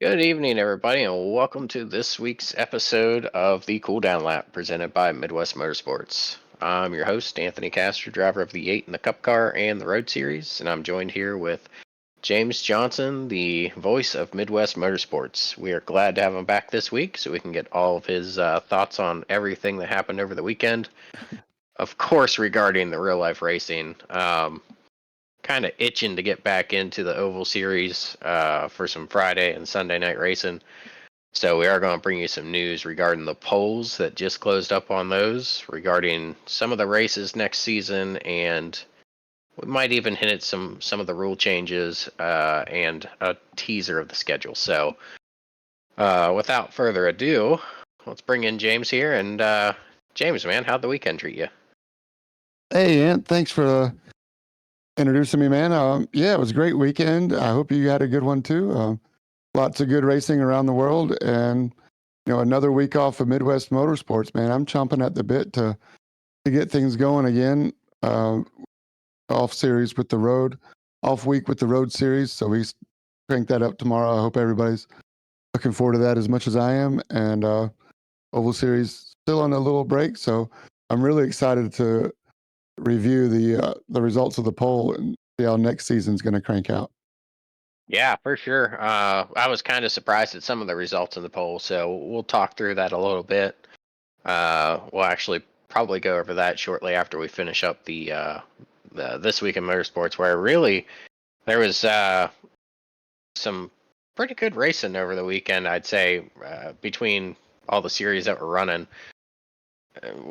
Good evening, everybody, and welcome to this week's episode of the Cool Down Lap presented by Midwest Motorsports. I'm your host, Anthony Castor, driver of the 8 in the Cup Car and the Road Series, and I'm joined here with James Johnson, the voice of Midwest Motorsports. We are glad to have him back this week so we can get all of his thoughts on everything that happened over the weekend. Of course, regarding the real life racing. Kind of itching to get back into the Oval Series for some Friday and Sunday night racing. So we are going to bring you some news regarding the polls that just closed up on those, regarding some of the races next season, and we might even hit at some of the rule changes and a teaser of the schedule. So without further ado, let's bring in James here. And James, man, how'd the weekend treat you? Hey, Ant, thanks for introducing me, man. Yeah, it was a great weekend. I hope you had a good one too. Lots of good racing around the world, and another week off of Midwest Motorsports, man. I'm chomping at the bit to get things going again. Uh, Off series with the road, off week with the road series. So we crank that up tomorrow. I hope everybody's looking forward to that as much as I am. And Oval Series still on a little break, so I'm really excited to review the results of the poll and see how next season's going to crank out. Yeah, for sure. I was kind of surprised at some of the results in the poll, so we'll talk through that a little bit. We'll actually probably go over that shortly after we finish up the This Week in Motorsports, where really there was some pretty good racing over the weekend, I'd say, between all the series that were running.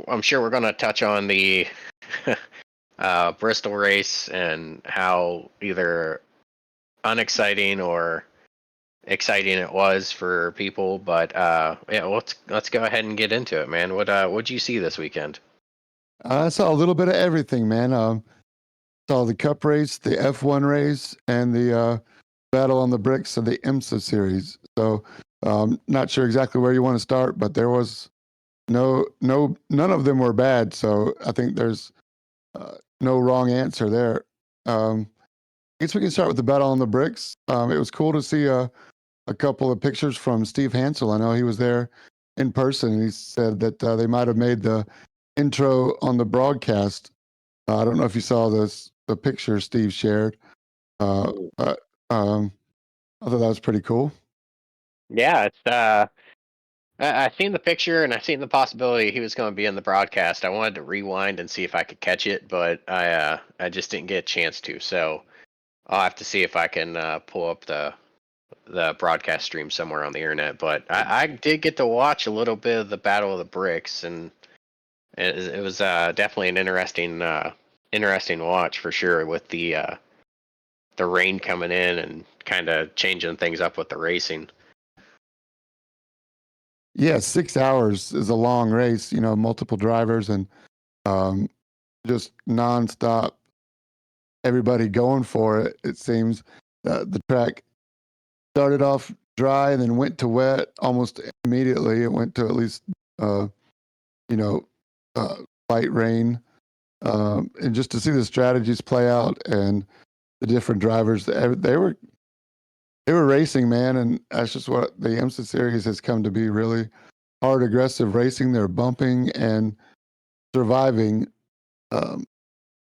I'm sure we're going to touch on the Bristol race and how either unexciting or exciting it was for people, but yeah, let's go ahead and get into it, man. What'd you see this weekend? I saw a little bit of everything, man. Saw the Cup race, the F1 race, and the battle on the bricks of the IMSA series. So, not sure exactly where you want to start, but there was none of them were bad. So I think there's no wrong answer there. I guess we can start with the battle on the bricks. It was cool to see a couple of pictures from Steve Hansel. I know he was there in person, and he said that they might have made the intro on the broadcast. I don't know if you saw the picture Steve shared, but I thought that was pretty cool. Yeah, it's I seen the picture and I seen the possibility he was going to be in the broadcast. I wanted to rewind and see if I could catch it, but I just didn't get a chance to. So I'll have to see if I can pull up the broadcast stream somewhere on the internet. But I did get to watch a little bit of the Battle of the Bricks, and it was definitely an interesting watch for sure, with the rain coming in and kind of changing things up with the racing. Yeah, 6 hours is a long race. Multiple drivers and um, just nonstop. Everybody going for it. It seems the track started off dry and then went to wet almost immediately. It went to at least uh, you know uh, light rain, and just to see the strategies play out and the different drivers, they were racing, man, and that's just what the IMSA series has come to be. Really hard, aggressive racing. They're bumping and surviving. Um,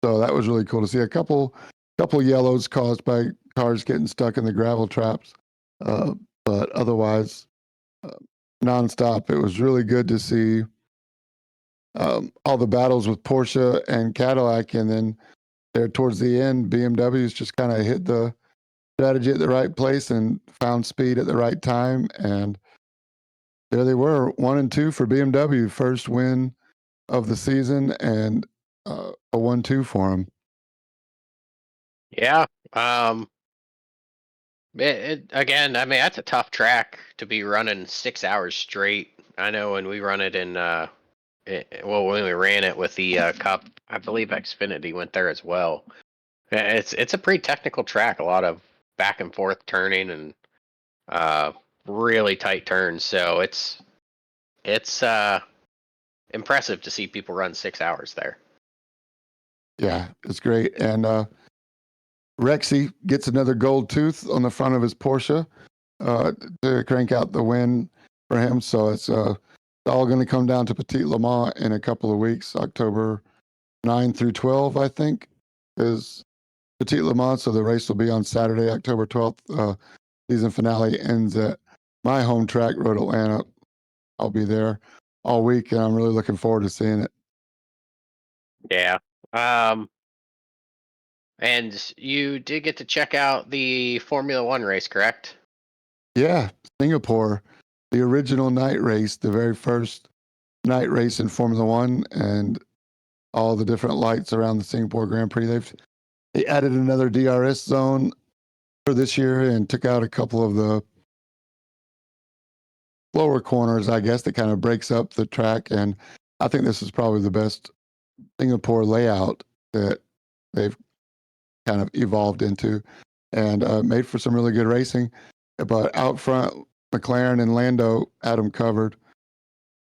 so that was really cool to see. A couple yellows caused by cars getting stuck in the gravel traps, uh, but otherwise uh, nonstop. It was really good to see all the battles with Porsche and Cadillac, and then there towards the end, BMWs just kind of hit the strategy at the right place and found speed at the right time, and there they were, 1 and 2 for BMW, first win of the season, and a 1-2 for them. Yeah. Again, I mean, that's a tough track to be running 6 hours straight. I know when we run it in, well, when we ran it with the Cup, I believe Xfinity went there as well. It's a pretty technical track, a lot of back and forth turning and uh, really tight turns. So it's impressive to see people run 6 hours there. Yeah, it's great. And Rexy gets another gold tooth on the front of his Porsche. uh, to crank out the win for him. So it's all going to come down to Petit Le Mans in a couple of weeks, October 9 through 12, I think, is Petit Le Mans. So the race will be on Saturday, October 12th. Season finale ends at my home track, Road Atlanta. I'll be there all week, and I'm really looking forward to seeing it. Yeah. And you did get to check out the Formula One race, correct? Yeah, Singapore, the original night race, the very first night race in Formula One, and all the different lights around the Singapore Grand Prix. They added another DRS zone for this year and took out a couple of the lower corners, I guess, that kind of breaks up the track. And I think this is probably the best Singapore layout that they've kind of evolved into, and made for some really good racing. But out front, McLaren and Lando had them covered.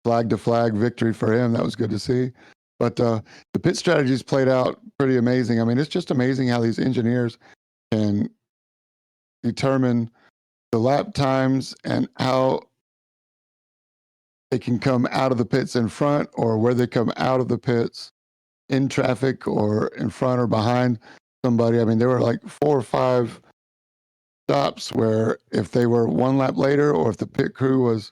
Flag to flag victory for him. That was good to see. But the pit strategies played out pretty amazing. I mean, it's just amazing how these engineers can determine the lap times and how they can come out of the pits in front or where they come out of the pits in traffic or in front or behind somebody. I mean, there were like 4 or 5 stops where if they were one lap later or if the pit crew was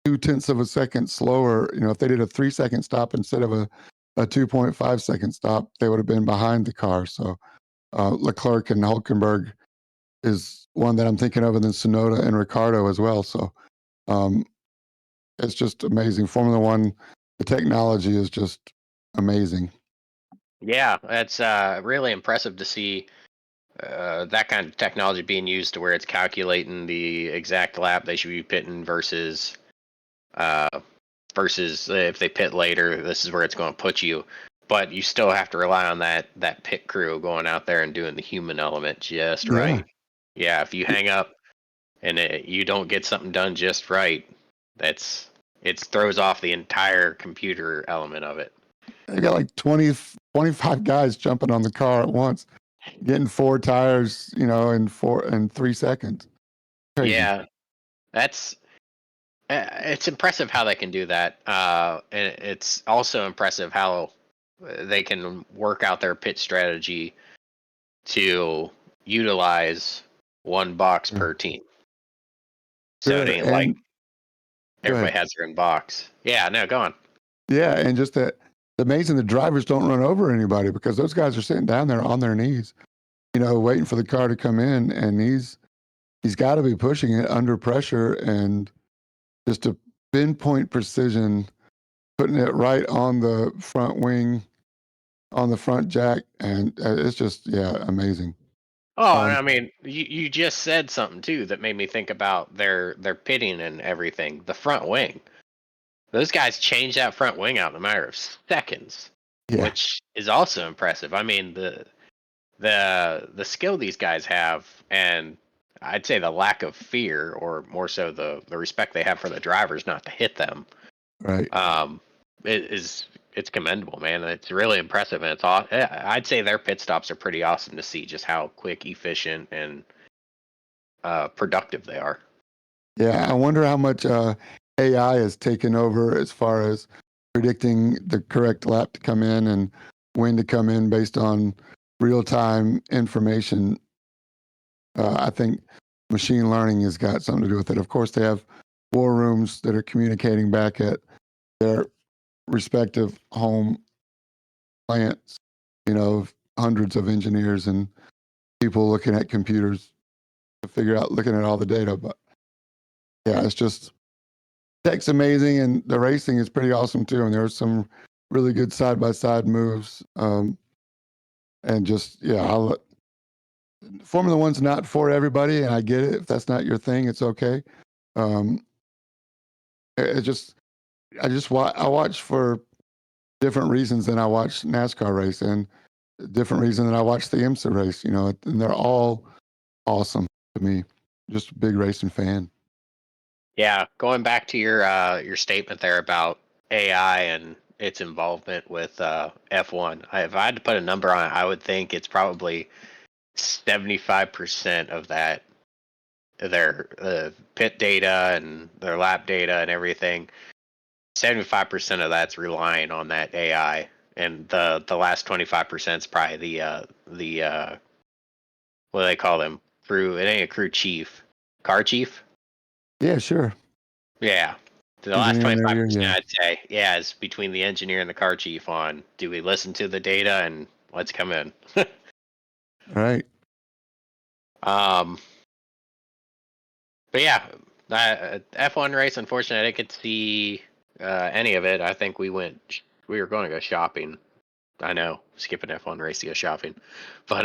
0.2 of a second slower, if they did a 3 second stop instead of a 2.5 second stop, they would have been behind the car. So Leclerc and Hulkenberg is one that I'm thinking of, and then Sonoda and Ricardo as well. So um, it's just amazing. Formula One, the technology is just amazing. Yeah, that's really impressive to see that kind of technology being used to where it's calculating the exact lap they should be pitting uh, versus if they pit later, this is where it's going to put you. But you still have to rely on that pit crew going out there and doing the human element just Yeah. right. Yeah, if you hang up and you don't get something done just right, that's it throws off the entire computer element of it. They got like 20, 25 guys jumping on the car at once, getting 4 tires, in 3 seconds. Crazy. Yeah, that's it's impressive how they can do that. And it's also impressive how they can work out their pit strategy to utilize one box Sure. per team. So it Sure. ain't like And go everybody ahead. has their own box. Yeah, no, go on. Yeah. And just that it's amazing the drivers don't run over anybody because those guys are sitting down there on their knees, waiting for the car to come in. And he's got to be pushing it under pressure and just a pinpoint precision, putting it right on the front wing, on the front jack. And it's just, yeah, amazing. Oh, and Um, I mean, you just said something too that made me think about their pitting and everything. The front wing. Those guys change that front wing out in a matter of seconds, yeah, which is also impressive. I mean, the skill these guys have, and I'd say the lack of fear, or more so the respect they have for the drivers not to hit them, right. um, it's commendable, man. It's really impressive, and I'd say their pit stops are pretty awesome to see just how quick, efficient, and productive they are. Yeah, I wonder how much AI has taken over as far as predicting the correct lap to come in and when to come in based on real time information. I think machine learning has got something to do with it. Of course, they have war rooms that are communicating back at their respective home plants, hundreds of engineers and people looking at computers to figure out, looking at all the data. But yeah, it's just tech's amazing, and the racing is pretty awesome too. And there's some really good side by side moves. And just yeah, Formula One's not for everybody, and I get it. If that's not your thing, it's okay. Um, it just I watch for different reasons than I watch NASCAR race, and different reason than I watch the IMSA race. And they're all awesome to me. Just a big racing fan. Yeah, going back to your statement there about AI and its involvement with F1. If I had to put a number on it, I would think it's probably 75% of that their pit data and their lap data and everything. 75% of that's relying on that AI, and the last 25% is probably the what do they call them? Crew. It ain't a crew chief, car chief. Yeah, sure. Yeah. The last Engineer in their ear, 25%, yeah. I'd say, yeah, is between the engineer and the car chief on do we listen to the data and let's come in. Right. um, but yeah, F1 race. Unfortunately, I didn't get to see any of it. I think we were going to go shopping. I know, skipping F1 race to go shopping, but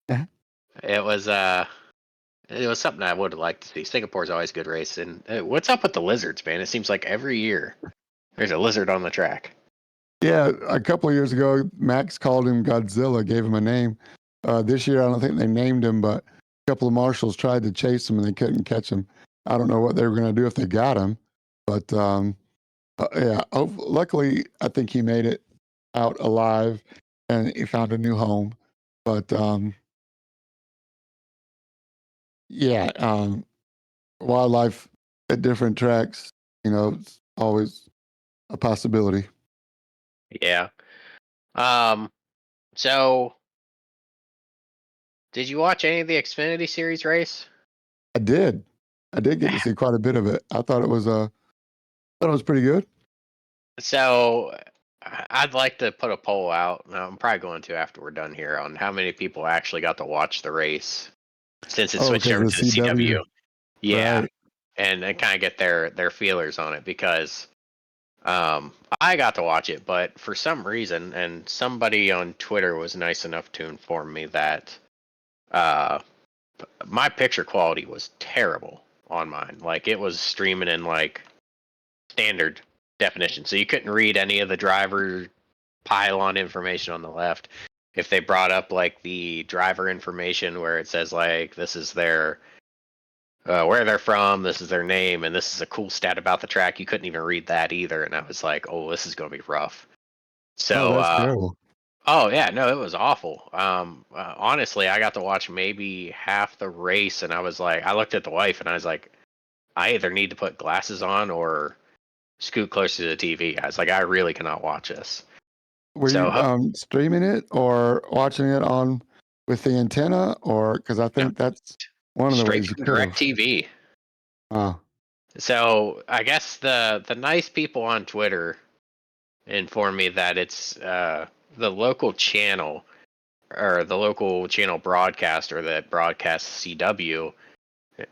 Yeah. it was something I would have liked to see. Singapore's always a good race, and what's up with the lizards, man? It seems like every year there's a lizard on the track. Yeah, a couple of years ago, Max called him Godzilla, gave him a name. This year, I don't think they named him, but a couple of marshals tried to chase him and they couldn't catch him. I don't know what they were going to do if they got him, but yeah. Luckily, I think he made it out alive and he found a new home. But yeah, wildlife at different tracks, it's always a possibility. Yeah. Um. So, did you watch any of the Xfinity Series race? I did. I did get to see quite a bit of it. I thought it was pretty good. So, I'd like to put a poll out. I'm probably going to after we're done here on how many people actually got to watch the race since it Oh, switched because over the to the CW, CW. Yeah, right? and kind of get their feelers on it because I got to watch it, but for some reason, and somebody on Twitter was nice enough to inform me that uh, my picture quality was terrible on mine. Like it was streaming in like standard definition, so you couldn't read any of the driver pylon information on the left. If they brought up like the driver information where it says like this is their where they're from, this is their name, and this is a cool stat about the track, you couldn't even read that either. And I was like, oh, this is going to be rough. Oh, So, that's terrible. oh yeah, no, it was awful. Honestly, I got to watch maybe half the race, and I was like, I looked at the wife, and I was like, I either need to put glasses on or scoot closer to the TV. I was like, I really cannot watch this. Were So, you streaming it or watching it on with the antenna, or because I no, think that's one of the straight ways you from could Direct have. TV. Oh, So I guess the nice people on Twitter informed me that it's the local channel or the local channel broadcaster that broadcasts CW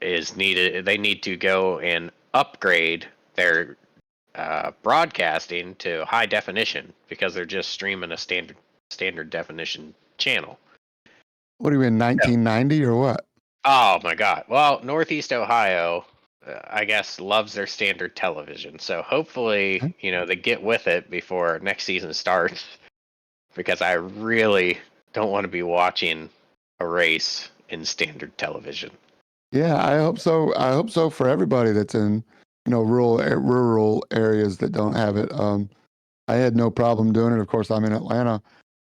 is needed. They need to go and upgrade their broadcasting to high definition because they're just streaming a standard definition channel. what are you in 1990 or what? Oh my God! Well, Northeast Ohio, I guess, loves their standard television. So hopefully, Huh? they get with it before next season starts because I really don't want to be watching a race in standard television. Yeah, I hope so. I hope so for everybody that's in rural areas that don't have it. I had no problem doing it. Of course, I'm in Atlanta,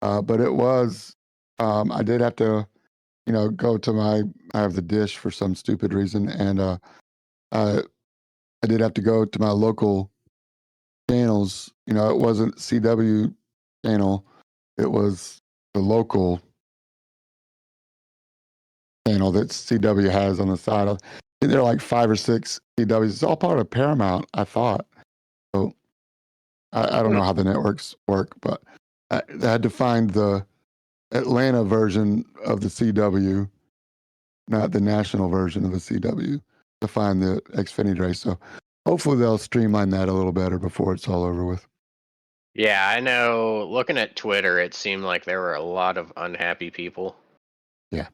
but it was. I did have to, go to my. I have the dish for some stupid reason, and I I did have to go to my local channels. It wasn't CW channel; it was the local channel that CW has on the side. I think there are like 5 or 6 CWs. It's all part of Paramount, I thought. So I don't Hmm. know how the networks work, but I had to find the Atlanta version of the CW, not the national version of the CW, to find the Xfinity race. So hopefully they'll streamline that a little better before it's all over with. Yeah, I know. Looking at Twitter, it seemed like there were a lot of unhappy people. Yeah.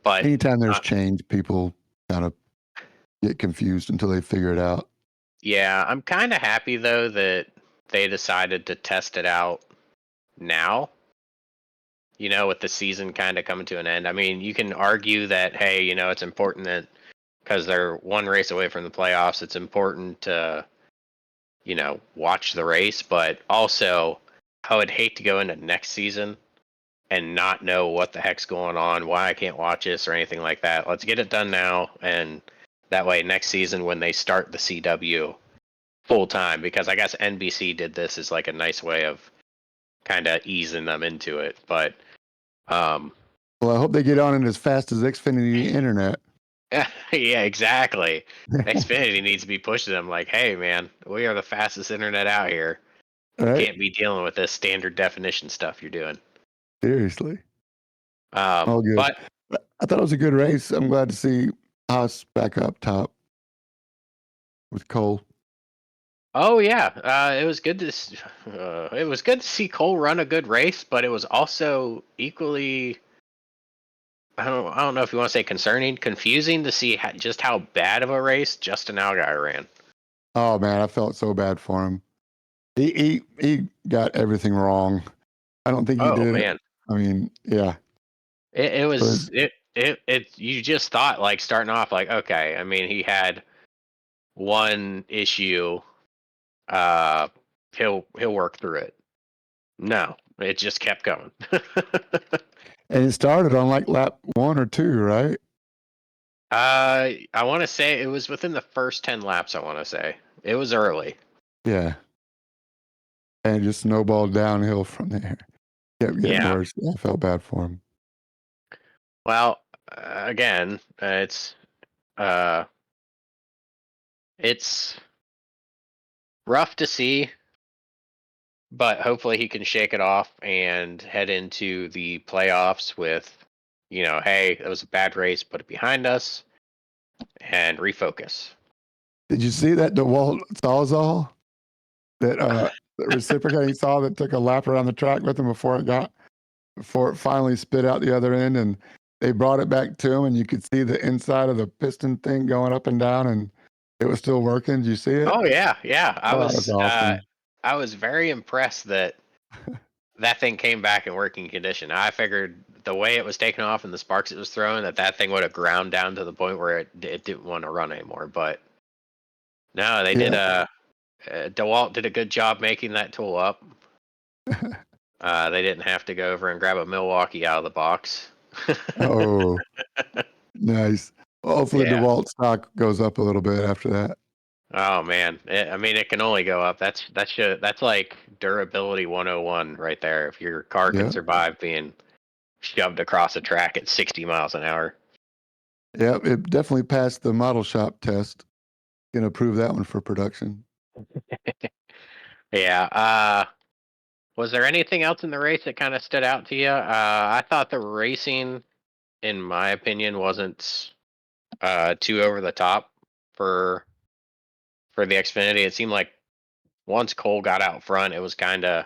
But Anytime there's uh, change, people kind of get confused until they figure it out. yeah, I'm kind of happy though that they decided to test it out now. With the season kind of coming to an end. I mean, you can argue that hey, it's important that because they're one race away from the playoffs, it's important to watch the race. But also, I would hate to go into next season and not know what the heck's going on, why I can't watch this or anything like that. Let's get it done now, and that way next season when they start the CW full time, because I guess NBC did this as like a nice way of kind of easing them into it. But um, Well, I hope they get on it as fast as Xfinity Internet. yeah, exactly. Xfinity needs to be pushing them like, hey, man, we are the fastest internet out here. Right? Can't be dealing with this standard definition stuff you're doing. Seriously. All good. But I thought it was a good race. I'm glad to see Haas back up top with Cole. oh yeah, it was good to it was good to see Cole run a good race, but it was also equally I don't know if you want to say concerning, confusing to see just how bad of a race Justin Allgaier ran. Oh man, I felt so bad for him. He got everything wrong. I don't think he Oh did it. man, I mean, yeah. it So was it. You just thought like starting off like okay. I mean, he had one issue. Uh, he'll work through it. No, it just kept going. and it started on like lap 1 or 2, right? I want to say it was within the first 10 laps. I want to say it was early. Yeah. And it just snowballed downhill from there. Kept getting Yeah. worse. I felt bad for him. Well, again, uh, it's rough to see, but hopefully he can shake it off and head into the playoffs with, hey, it was a bad race, put it behind us, and refocus. Did you see that DeWalt Sawzall that reciprocating saw that took a lap around the track with him before it finally spit out the other end, and they brought it back to him, and you could see the inside of the piston thing going up and down, and it was still working. Did you see it? Oh yeah, yeah. Oh, that was awesome. I was very impressed that that thing came back in working condition. I figured the way it was taking off and the sparks it was throwing, that thing would have ground down to the point where it didn't want to run anymore. But no, they did. Yeah. DeWalt did a good job making that tool up. They didn't have to go over and grab a Milwaukee out of the box. Oh, nice. Well, hopefully Yeah. DeWalt stock goes up a little bit after that. Oh man. I mean, it can only go up. That's like durability 101 right there. If your car can Yeah. survive being shoved across a track at 60 miles an hour. Yeah, it definitely passed the model shop test. Gonna approve that one for production. Yeah. Was there anything else in the race that kind of stood out to you? I thought the racing, in my opinion, wasn't too over the top for the Xfinity. It seemed like once Cole got out front, it was kind of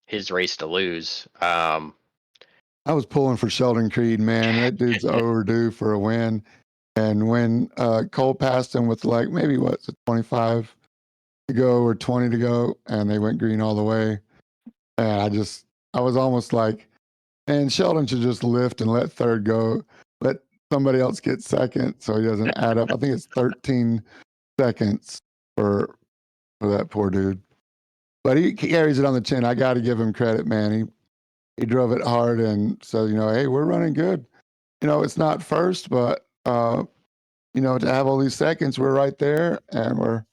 his race to lose. I was pulling for Sheldon Creed, man. That dude's overdue for a win. And when Cole passed him with like maybe what's it, 25 to go or 20 to go, and they went green all the way. And I was almost like, man, Sheldon should just lift and let third go, let somebody else get second, so he doesn't add up. I think it's 13 seconds for that poor dude. But he carries it on the chin. I got to give him credit, man. He drove it hard and said, hey, we're running good. It's not first, but to have all these seconds, we're right there and we're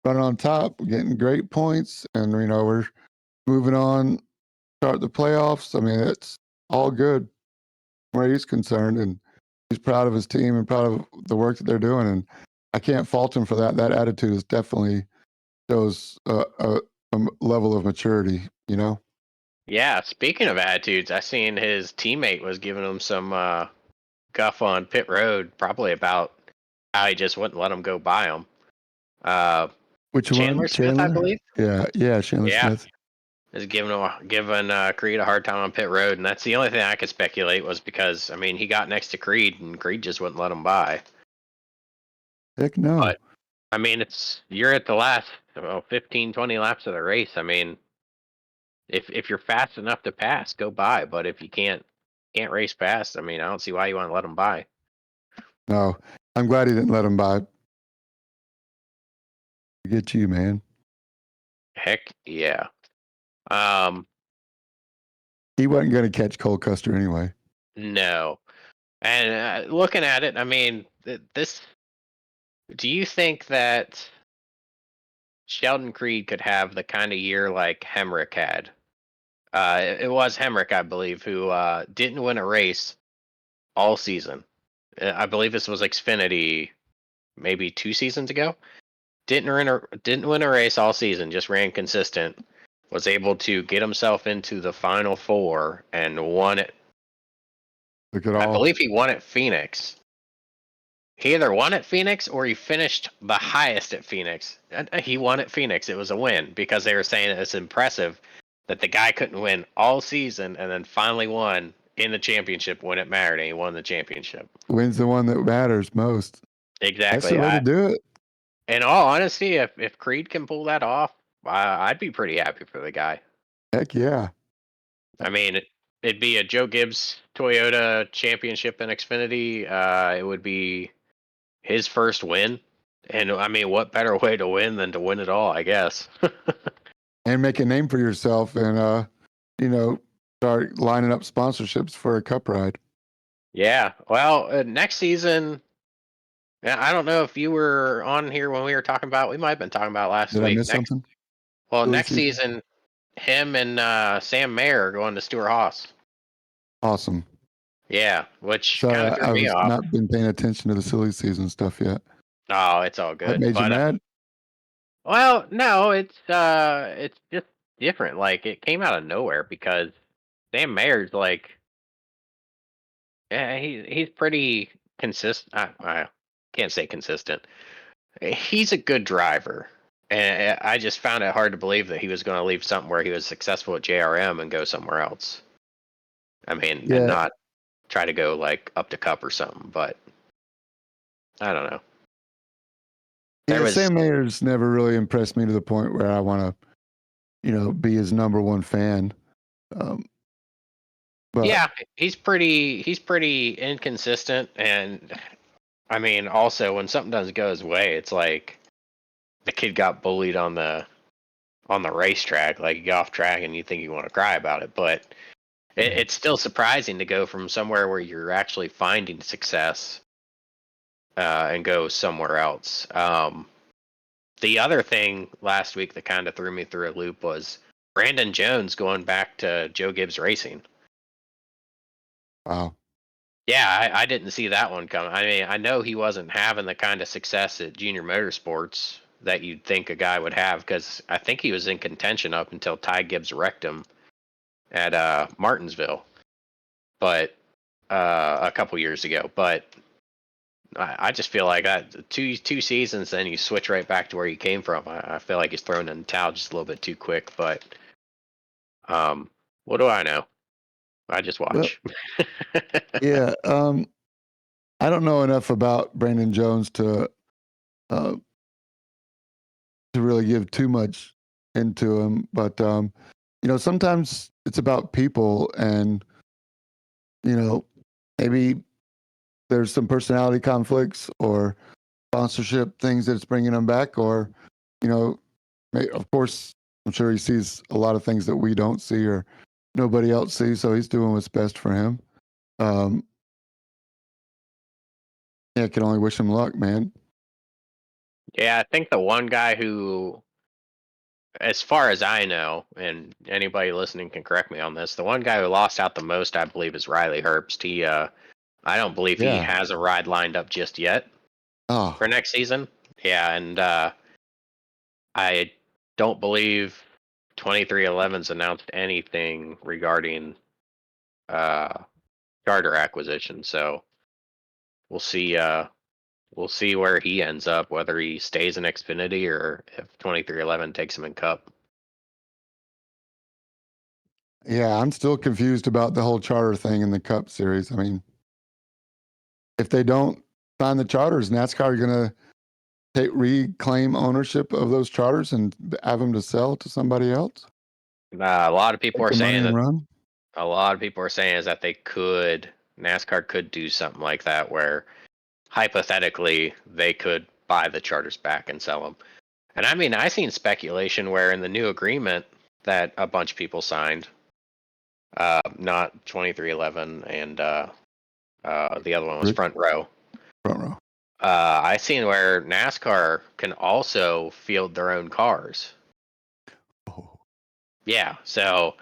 running on top, we're getting great points, and we're moving on, start the playoffs. I mean, it's all good where he's concerned, and he's proud of his team and proud of the work that they're doing. And I can't fault him for that. That attitude is definitely shows a level of maturity. Yeah, speaking of attitudes, I seen his teammate was giving him some guff on pit road, probably about how he just wouldn't let him go by him. Uh, Which Chandler one? Smith, I Chandler? believe. Yeah, Chandler Yeah, Smith. is giving Creed a hard time on pit road, and that's the only thing I could speculate was because I mean he got next to Creed and Creed just wouldn't let him by. Heck no. But I mean you're at the last 15, 20 laps of the race. I mean if you're fast enough to pass, go by. But if you can't race fast, I mean I don't see why you want to let him by. No. I'm glad he didn't let him by. Get you, man. Heck yeah. Um, He wasn't going to catch Cole Custer anyway. No. And looking at it, I mean, this. Do you think that Sheldon Creed could have the kind of year like Hemrick had? It was Hemrick, I believe, who didn't win a race all season. I believe this was Xfinity maybe 2 seasons ago. Didn't win a race all season, just ran consistent. Was able to get himself into the final four and won it. Look at I all. believe he won at Phoenix. He either won at Phoenix or he finished the highest at Phoenix. He won at Phoenix. It was a win because they were saying it's impressive that the guy couldn't win all season and then finally won in the championship when it mattered, and he won the championship. Wins the one that matters most. That's Exactly. the way to do it. In all honesty, if Creed can pull that off, I'd be pretty happy for the guy. Heck yeah. I mean, it'd be a Joe Gibbs Toyota championship in Xfinity. It would be his first win. And I mean, what better way to win than to win it all, I guess. And make a name for yourself and, start lining up sponsorships for a cup ride. Yeah. Well, next season, I don't know if you were on here when we were talking about. We might have been talking about last Did I week. miss something? Next season, him and Sam Mayer are going to Stewart Haas. Awesome. Yeah, which Sorry, kind of threw I me was off. not been paying attention to the silly season stuff yet. Oh, it's all That good. made you But mad? well, no, it's just different. Like it came out of nowhere because Sam Mayer's yeah, he's pretty consistent. I can't say consistent. He's a good driver, and I just found it hard to believe that he was going to leave something where he was successful at JRM and go somewhere else. I mean, and Yeah. not try to go like up to Cup or something. But I don't know. There Yeah, was Sam Mayer's never really impressed me to the point where I want to, be his number one fan. Um, but yeah, he's pretty inconsistent, and I mean, also when something doesn't go his way, it's like the kid got bullied on the racetrack. Like you get off track and you think you want to cry about it, but it's still surprising to go from somewhere where you're actually finding success and go somewhere else. The other thing last week that kind of threw me through a loop was Brandon Jones going back to Joe Gibbs Racing. wow. Yeah, I didn't see that one coming. I mean, I know he wasn't having the kind of success at Junior Motorsports that you'd think a guy would have because I think he was in contention up until Ty Gibbs wrecked him at Martinsville, but a couple years ago. But I just feel like two seasons, then you switch right back to where you came from. I feel like he's thrown in the towel just a little bit too quick. But what do I know? I just Well, watch. yeah. I don't know enough about Brandon Jones uh, to really give too much into him, but sometimes it's about people, and you know, maybe there's some personality conflicts or sponsorship things that's bringing him back, or you know, of course, I'm sure he sees a lot of things that we don't see or nobody else sees, so he's doing what's best for him. Um, yeah, I can only wish him luck, man. Yeah, I think the one guy who, as far as I know, and anybody listening can correct me on this, the one guy who lost out the most, I believe, is Riley Herbst. I don't believe he Yeah. has a ride lined up just yet Oh, for next season. Yeah, and I don't believe 2311's announced anything regarding uh, charter acquisition. So we'll see. We'll see where he ends up, whether he stays in Xfinity or if 2311 takes him in Cup. yeah. I'm still confused about the whole charter thing in the Cup Series. I mean, if they don't sign the charters, NASCAR are going to reclaim ownership of those charters and have them to sell to somebody else. A lot of people Take are the money saying and that. run. A lot of people are saying is that NASCAR could do something like that, where hypothetically they could buy the charters back and sell them. And I mean, I seen speculation where in the new agreement that a bunch of people signed, Not 2311, and the other one was Rich Front Row. front row. I seen where NASCAR can also field their own cars. Oh, Yeah, so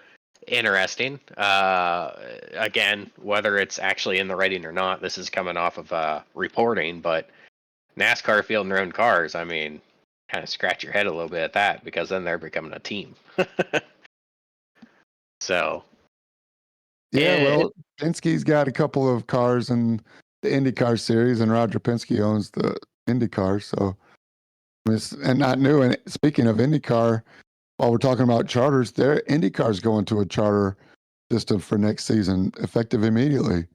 interesting. Again, whether it's actually in the writing or not, this is coming off of reporting, but NASCAR fielding their own cars, I mean, kind of scratch your head a little bit at that because then they're becoming a team. So, yeah. it, Well, Penske's got a couple of cars in the IndyCar series, and Roger Penske owns the IndyCar. So, and not new. And speaking of IndyCar, while we're talking about charters, their IndyCar's going to a charter system for next season, effective immediately.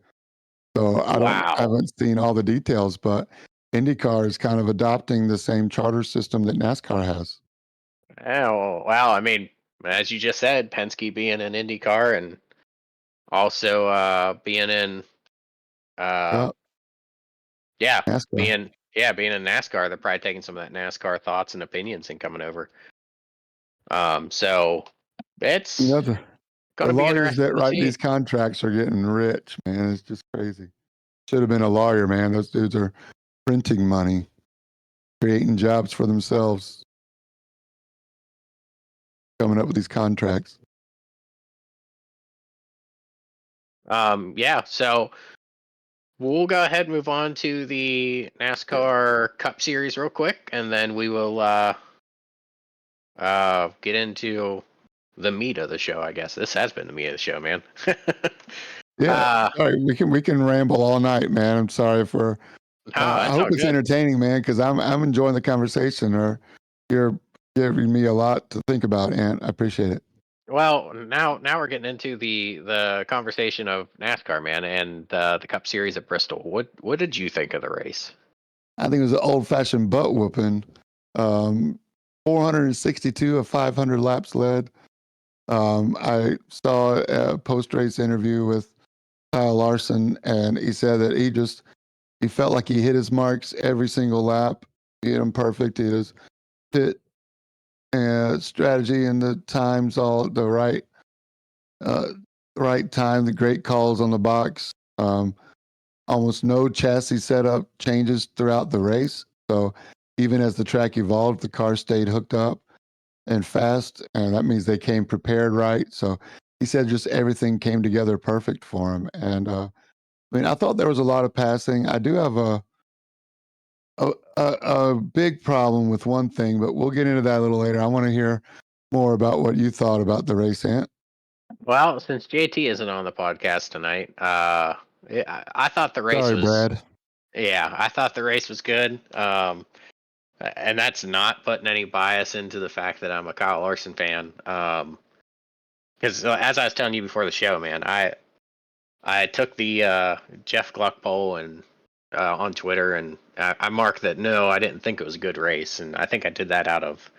So I wow. haven't seen all the details, but IndyCar is kind of adopting the same charter system that NASCAR has. Oh, wow. I mean, as you just said, Penske being in IndyCar and also being in uh, Yeah, yeah, NASCAR. being in NASCAR, they're probably taking some of that NASCAR thoughts and opinions and coming over. So You it's know, the gonna be lawyers interesting that to write see. these contracts are getting rich, man. It's just crazy. Should have been a lawyer, man. Those dudes are printing money, creating jobs for themselves, coming up with these contracts. Yeah, so we'll go ahead and move on to the NASCAR Cup Series real quick, and then we will get into the meat of the show. I guess this has been the meat of the show, man. Yeah. uh, All right, we can ramble all night, man. I'm sorry for. no, I that's hope all it's good. entertaining, man, because I'm enjoying the conversation. Or you're giving me a lot to think about, and I appreciate it. Well, now we're getting into the conversation of NASCAR, man, and the Cup Series at Bristol. What did you think of the race? I think it was an old fashioned butt whooping. Um, 462 of 500 laps led. I saw a post race interview with Kyle Larson, and he said that he felt like he hit his marks every single lap. He hit them perfect. He was fit strategy and the times all the uh, right time, the great calls on the box. Almost no chassis setup changes throughout the race. So even as the track evolved, the car stayed hooked up and fast, and that means they came prepared right. So he said just everything came together perfect for him. And I mean, I thought there was a lot of passing. I do have a big problem with one thing, but we'll get into that a little later. I want to hear more about what you thought about the race, Ant. Well, since JT isn't on the podcast tonight, I thought the race Sorry, was Brad. yeah, I thought the race was good. And that's not putting any bias into the fact that I'm a Kyle Larson fan. Because as I was telling you before the show, man, I took the Jeff Gluck poll and on Twitter, and I marked that no, I didn't think it was a good race, and I think I did that out of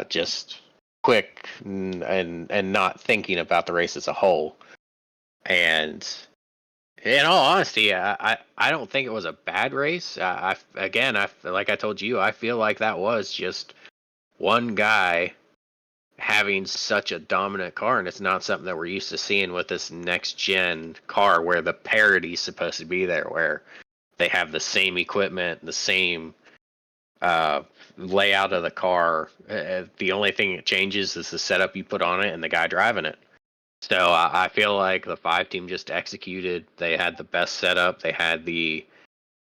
just quick and not thinking about the race as a whole. And in all honesty, I don't think it was a bad race. Again, like I told you, I feel like that was just one guy having such a dominant car, and it's not something that we're used to seeing with this next gen car where the parity's supposed to be there, where they have the same equipment, the same uh, layout of the car. The only thing that changes is the setup you put on it and the guy driving it. So I feel like the five team just executed. They had the best setup. They had the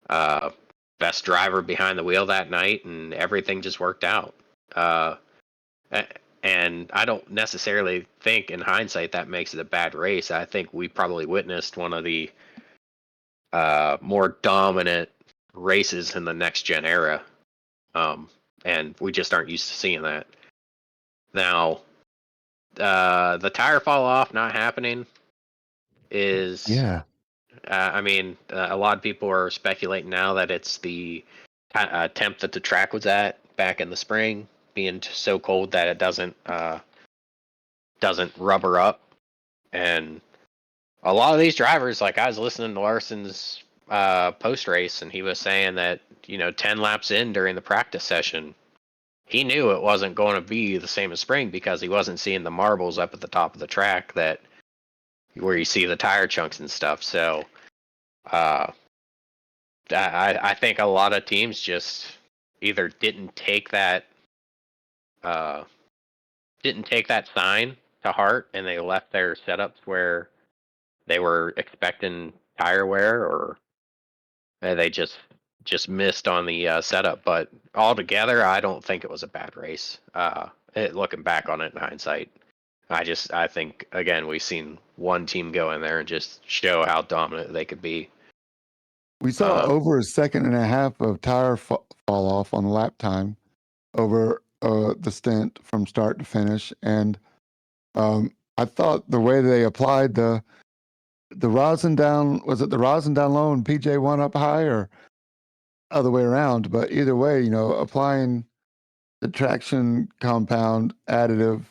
uh, best driver behind the wheel that night, and everything just worked out. Uh, and I don't necessarily think, in hindsight, that makes it a bad race. I think we probably witnessed one of the more dominant races in the next gen era, um, and we just aren't used to seeing that. Now, the tire fall off not happening is, Yeah. I mean, a lot of people are speculating now that it's the temp that the track was at back in the spring being so cold that it doesn't rubber up. And a lot of these drivers, like I was listening to Larson's post race, and he was saying that 10 laps in during the practice session, he knew it wasn't going to be the same as spring because he wasn't seeing the marbles up at the top of the track that where you see the tire chunks and stuff. So uh, I think a lot of teams just either uh, didn't take that sign to heart, and they left their setups where they were expecting tire wear, or they just missed on the setup. But altogether, I don't think it was a bad race. Looking back on it in hindsight, I think again we've seen one team go in there and just show how dominant they could be. We saw Uh, over a second and a half of tire fall off on lap time over the stint from start to finish, and I thought the way they applied the rosin down, was it the rosin down low and PJ one up high, or other way around? But either way, applying the traction compound additive.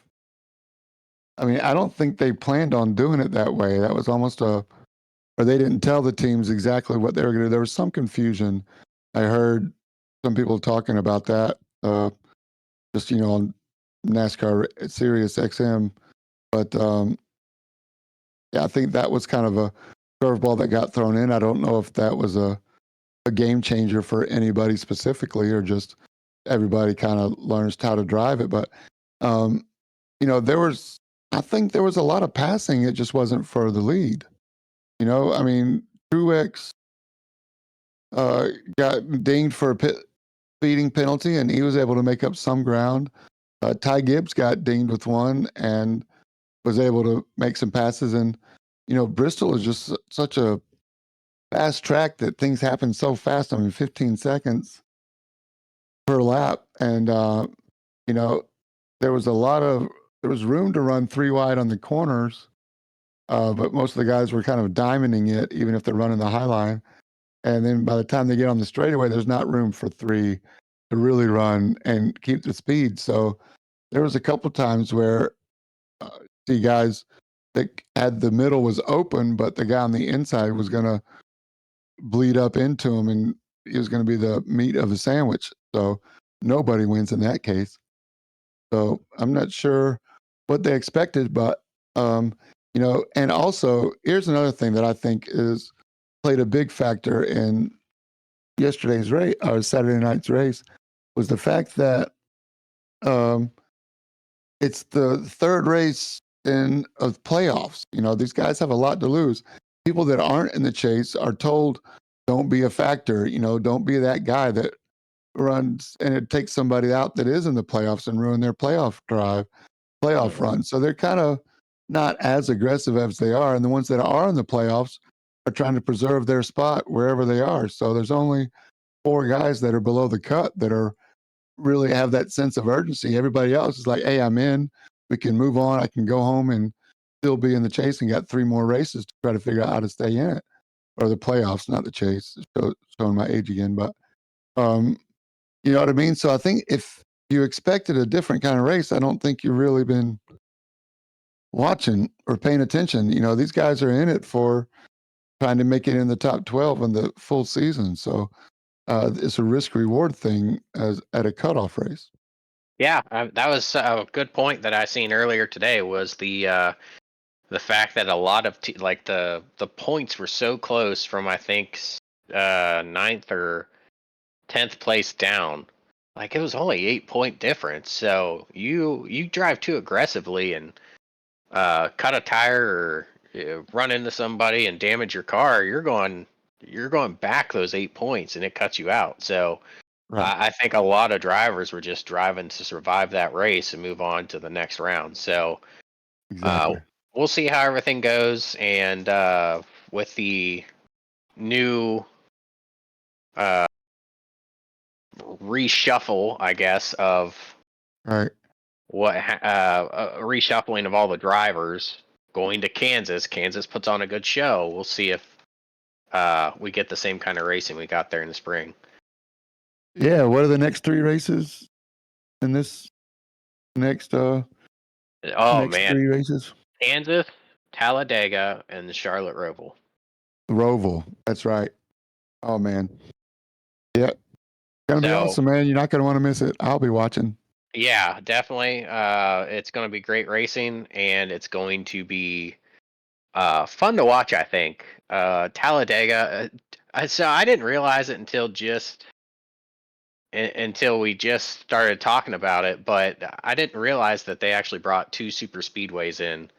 I mean, I don't think they planned on doing it that way. That was almost or they didn't tell the teams exactly what they were going to do. There was some confusion. I heard some people talking about that, just, on NASCAR Sirius XM. But yeah, I think that was kind of a curveball that got thrown in. I don't know if that was a game changer for anybody specifically, or just everybody kind of learns how to drive it. But um, I think there was a lot of passing. It just wasn't for the lead. I mean, Truex got dinged for a speeding penalty, and he was able to make up some ground. Ty Gibbs got dinged with one and was able to make some passes. And Bristol is just such a fast track that things happen so fast. I mean, 15 seconds per lap, and you know, there was there was room to run three wide on the corners, but most of the guys were kind of diamonding it, even if they're running the high line. And then by the time they get on the straightaway, there's not room for three to really run and keep the speed. So there was a couple times where see guys that had the middle was open, but the guy on the inside was going to bleed up into him, and he was going to be the meat of the sandwich. So nobody wins in that case. So I'm not sure what they expected, but and also here's another thing that I think is played a big factor in yesterday's race or Saturday night's race was the fact that um, it's the third race in of playoffs. These guys have a lot to lose. People that aren't in the chase are told, "Don't be a factor. Don't be that guy that runs and it takes somebody out that is in the playoffs and ruin their playoff mhm. run." So they're kind of not as aggressive as they are, and the ones that are in the playoffs are trying to preserve their spot wherever they are. So there's only four guys that are below the cut that are really have that sense of urgency. Everybody else is like, "Hey, I'm in. We can move on. I can go home and still be in the chase and got three more races to try to figure out how to stay in it." Or the playoffs, not the chase. Showing my age again, but um, you know what I mean? So I think if you expected a different kind of race, I don't think you've really been watching or paying attention. These guys are in it for trying to make it in the top 12 in the full season. So it's a risk reward thing as at a cutoff race. Yeah, that was a good point that I seen earlier today. Was the fact that a lot of like the points were so close from I think ninth or 10th place down. Like it was only 8 point difference. So you drive too aggressively and cut a tire or run into somebody and damage your car, you're going back those 8 points and it cuts you out. So Right. I think a lot of drivers were just driving to survive that race and move on to the next round. So uh, Exactly. we'll see how everything goes, and with the new uh, reshuffle, I guess, of Right. reshuffling of all the drivers going to Kansas. Kansas puts on a good show. We'll see if we get the same kind of racing we got there in the spring. Yeah. What are the next three races in this next Oh next man, three races? Kansas, Talladega, and the Charlotte Roval. Roval. That's right. Oh man. Yeah. Gonna be So awesome, man. You're not gonna want to miss it. I'll be watching. yeah, definitely. It's going to be great racing, and it's going to be fun to watch, I think. Talladega. So I didn't realize it until we just started talking about it, but I didn't realize that they actually brought two super speedways in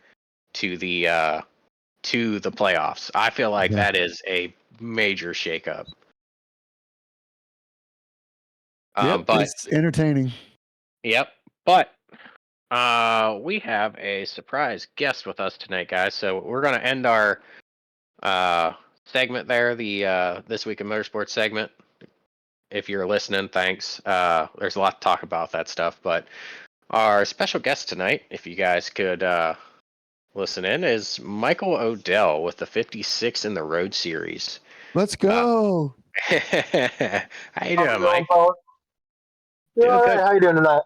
to the playoffs. I feel like Yeah. that is a major shakeup. Yep. But It's entertaining. yep, but we have a surprise guest with us tonight, guys. So we're gonna end our uh segment there, the this week in motorsports segment. If you're listening, thanks. There's a lot to talk about that stuff, but our special guest tonight, if you guys could listen in, is Michael Odell with the 56 in the Road Series. Let's Uh, go. how you How's it doing, going, Mike? fellas? Doing Doing all good. right. How you doing tonight?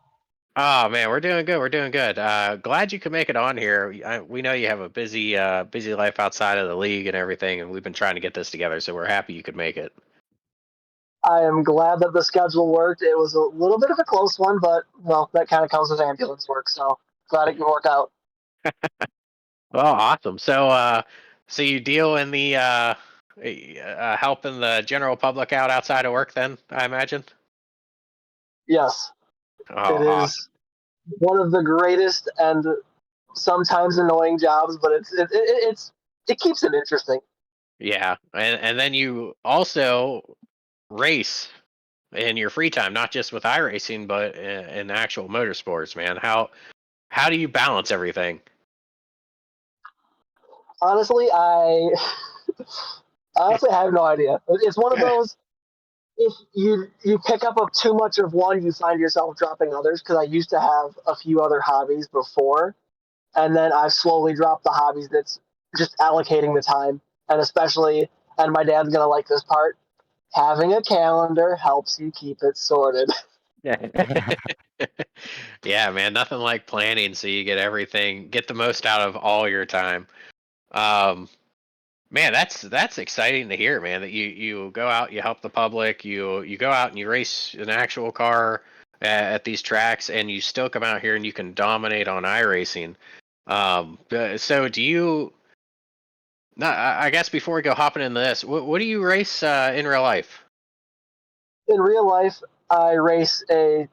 Oh man, we're doing good. We're doing good. Glad you could make it on here. We know you have a busy life outside of the league and everything, and we've been trying to get this together. So we're happy you could make it. I am glad that the schedule worked. It was a little bit of a close one, but well, that kind of comes with ambulance work. So glad it can work out. Oh, awesome. So you deal in the helping the general public out outside of work, then I imagine. Yes, Oh, it awesome. is one of the greatest and sometimes annoying jobs, but it keeps it interesting. Yeah, and then you also race in your free time, not just with iRacing, but in actual motorsports, man. How do you balance everything? Honestly, I honestly I have no idea. It's one of those. If you pick up of too much of one, you find yourself dropping others. Because I used to have a few other hobbies before, and then I've slowly dropped the hobbies that's just allocating the time. And especially, and my dad's gonna like this part, having a calendar helps you keep it sorted. Yeah, man, nothing like planning so you get the most out of all your time. Um, Man, that's exciting to hear, man. That you go out, you help the public, you go out and you race an actual car at these tracks, and you still come out here and you can dominate on iRacing. So do you? No, I guess before we go hopping into this, what do you race in real life? In real life, I race a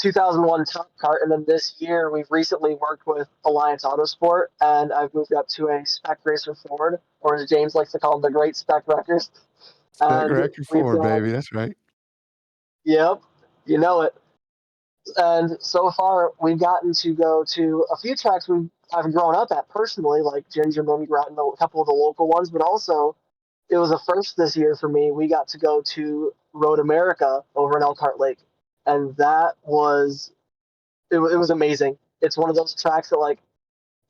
2001 Top Kart, and then this year we've recently worked with Alliance Autosport, and I've moved up to a Spec Racer Ford, or as James likes to call them, the Great Spec Wreckers. Spec And Record we've 4, done, baby. That's right. yep, you know it. And so far we've gotten to go to a few tracks I've grown up at personally, like Gingerman, Groton, a couple of the local ones, but also it was a first this year for me. We got to go to Road America over in Elkhart Lake, and it was amazing. It's one of those tracks that like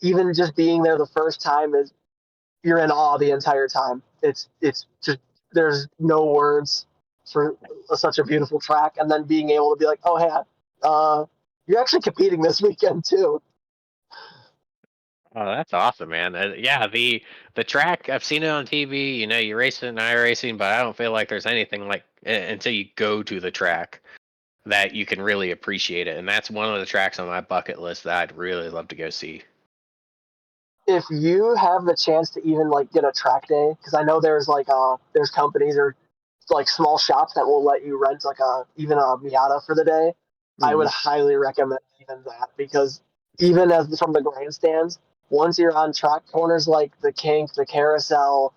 even just being there the first time is you're in awe the entire time. It's just there's no words for such a beautiful track, and then being able to be like, oh hey, you're actually competing this weekend too. Oh, that's awesome, man. Yeah, the track I've seen it on TV. You know, you race it in iRacing, but I don't feel like there's anything like until you go to the track that you can really appreciate it. And that's one of the tracks on my bucket list that I'd really love to go see. If you have the chance to even like get a track day, because I know there's companies or like small shops that will let you rent like a even a Miata for the day. I would Hmm. highly recommend even that because even as from the grandstands, once you're on track corners like the kink, the carousel,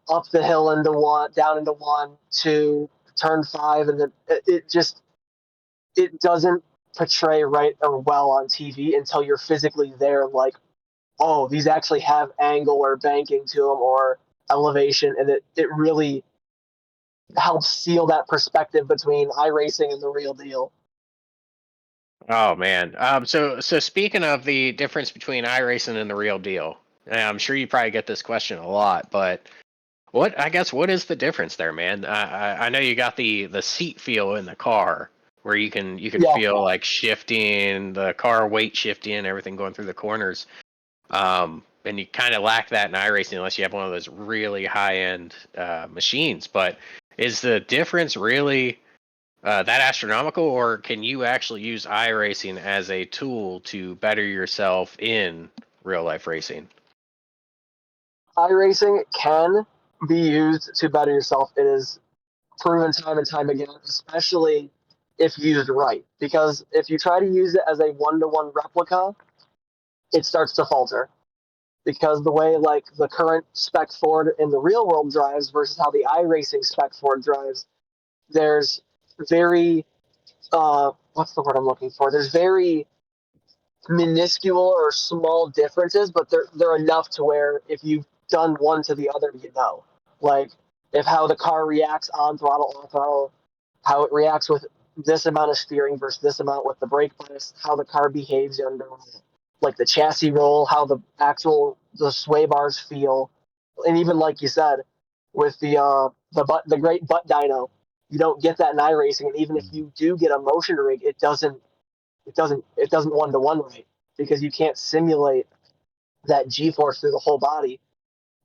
up the hill into one, down into one, two, turn five, and then it just it doesn't portray right or well on TV until you're physically there. Like, oh, these actually have angle or banking to them or elevation, and it really helps seal that perspective between iRacing and the real deal. Oh man. So speaking of the difference between iRacing and the real deal, and I'm sure you probably get this question a lot, but what is the difference there, man? I know you got the seat feel in the car where you can Yeah, feel like shifting the car weight shifting and everything going through the corners. And you kind of lack that in iRacing unless you have one of those really high end machines. But is the difference really that astronomical, or can you actually use iRacing as a tool to better yourself in real life racing? iRacing can be used to better yourself. It is proven time and time again, especially if used right. Because if you try to use it as a one-to-one replica, it starts to falter. Because the way like the current spec Ford in the real world drives versus how the iRacing spec Ford drives, there's very what's the word I'm looking for? There's very minuscule or small differences, but they're enough to where if you've done one to the other, you know. Like if how the car reacts on throttle, off throttle, how it reacts with this amount of steering versus this amount with the brake bias, how the car behaves under like the chassis roll, how the sway bars feel, and even like you said, with the great butt dyno, you don't get that in iRacing, and even if you do get a motion rig, it doesn't one to one right because you can't simulate that G force through the whole body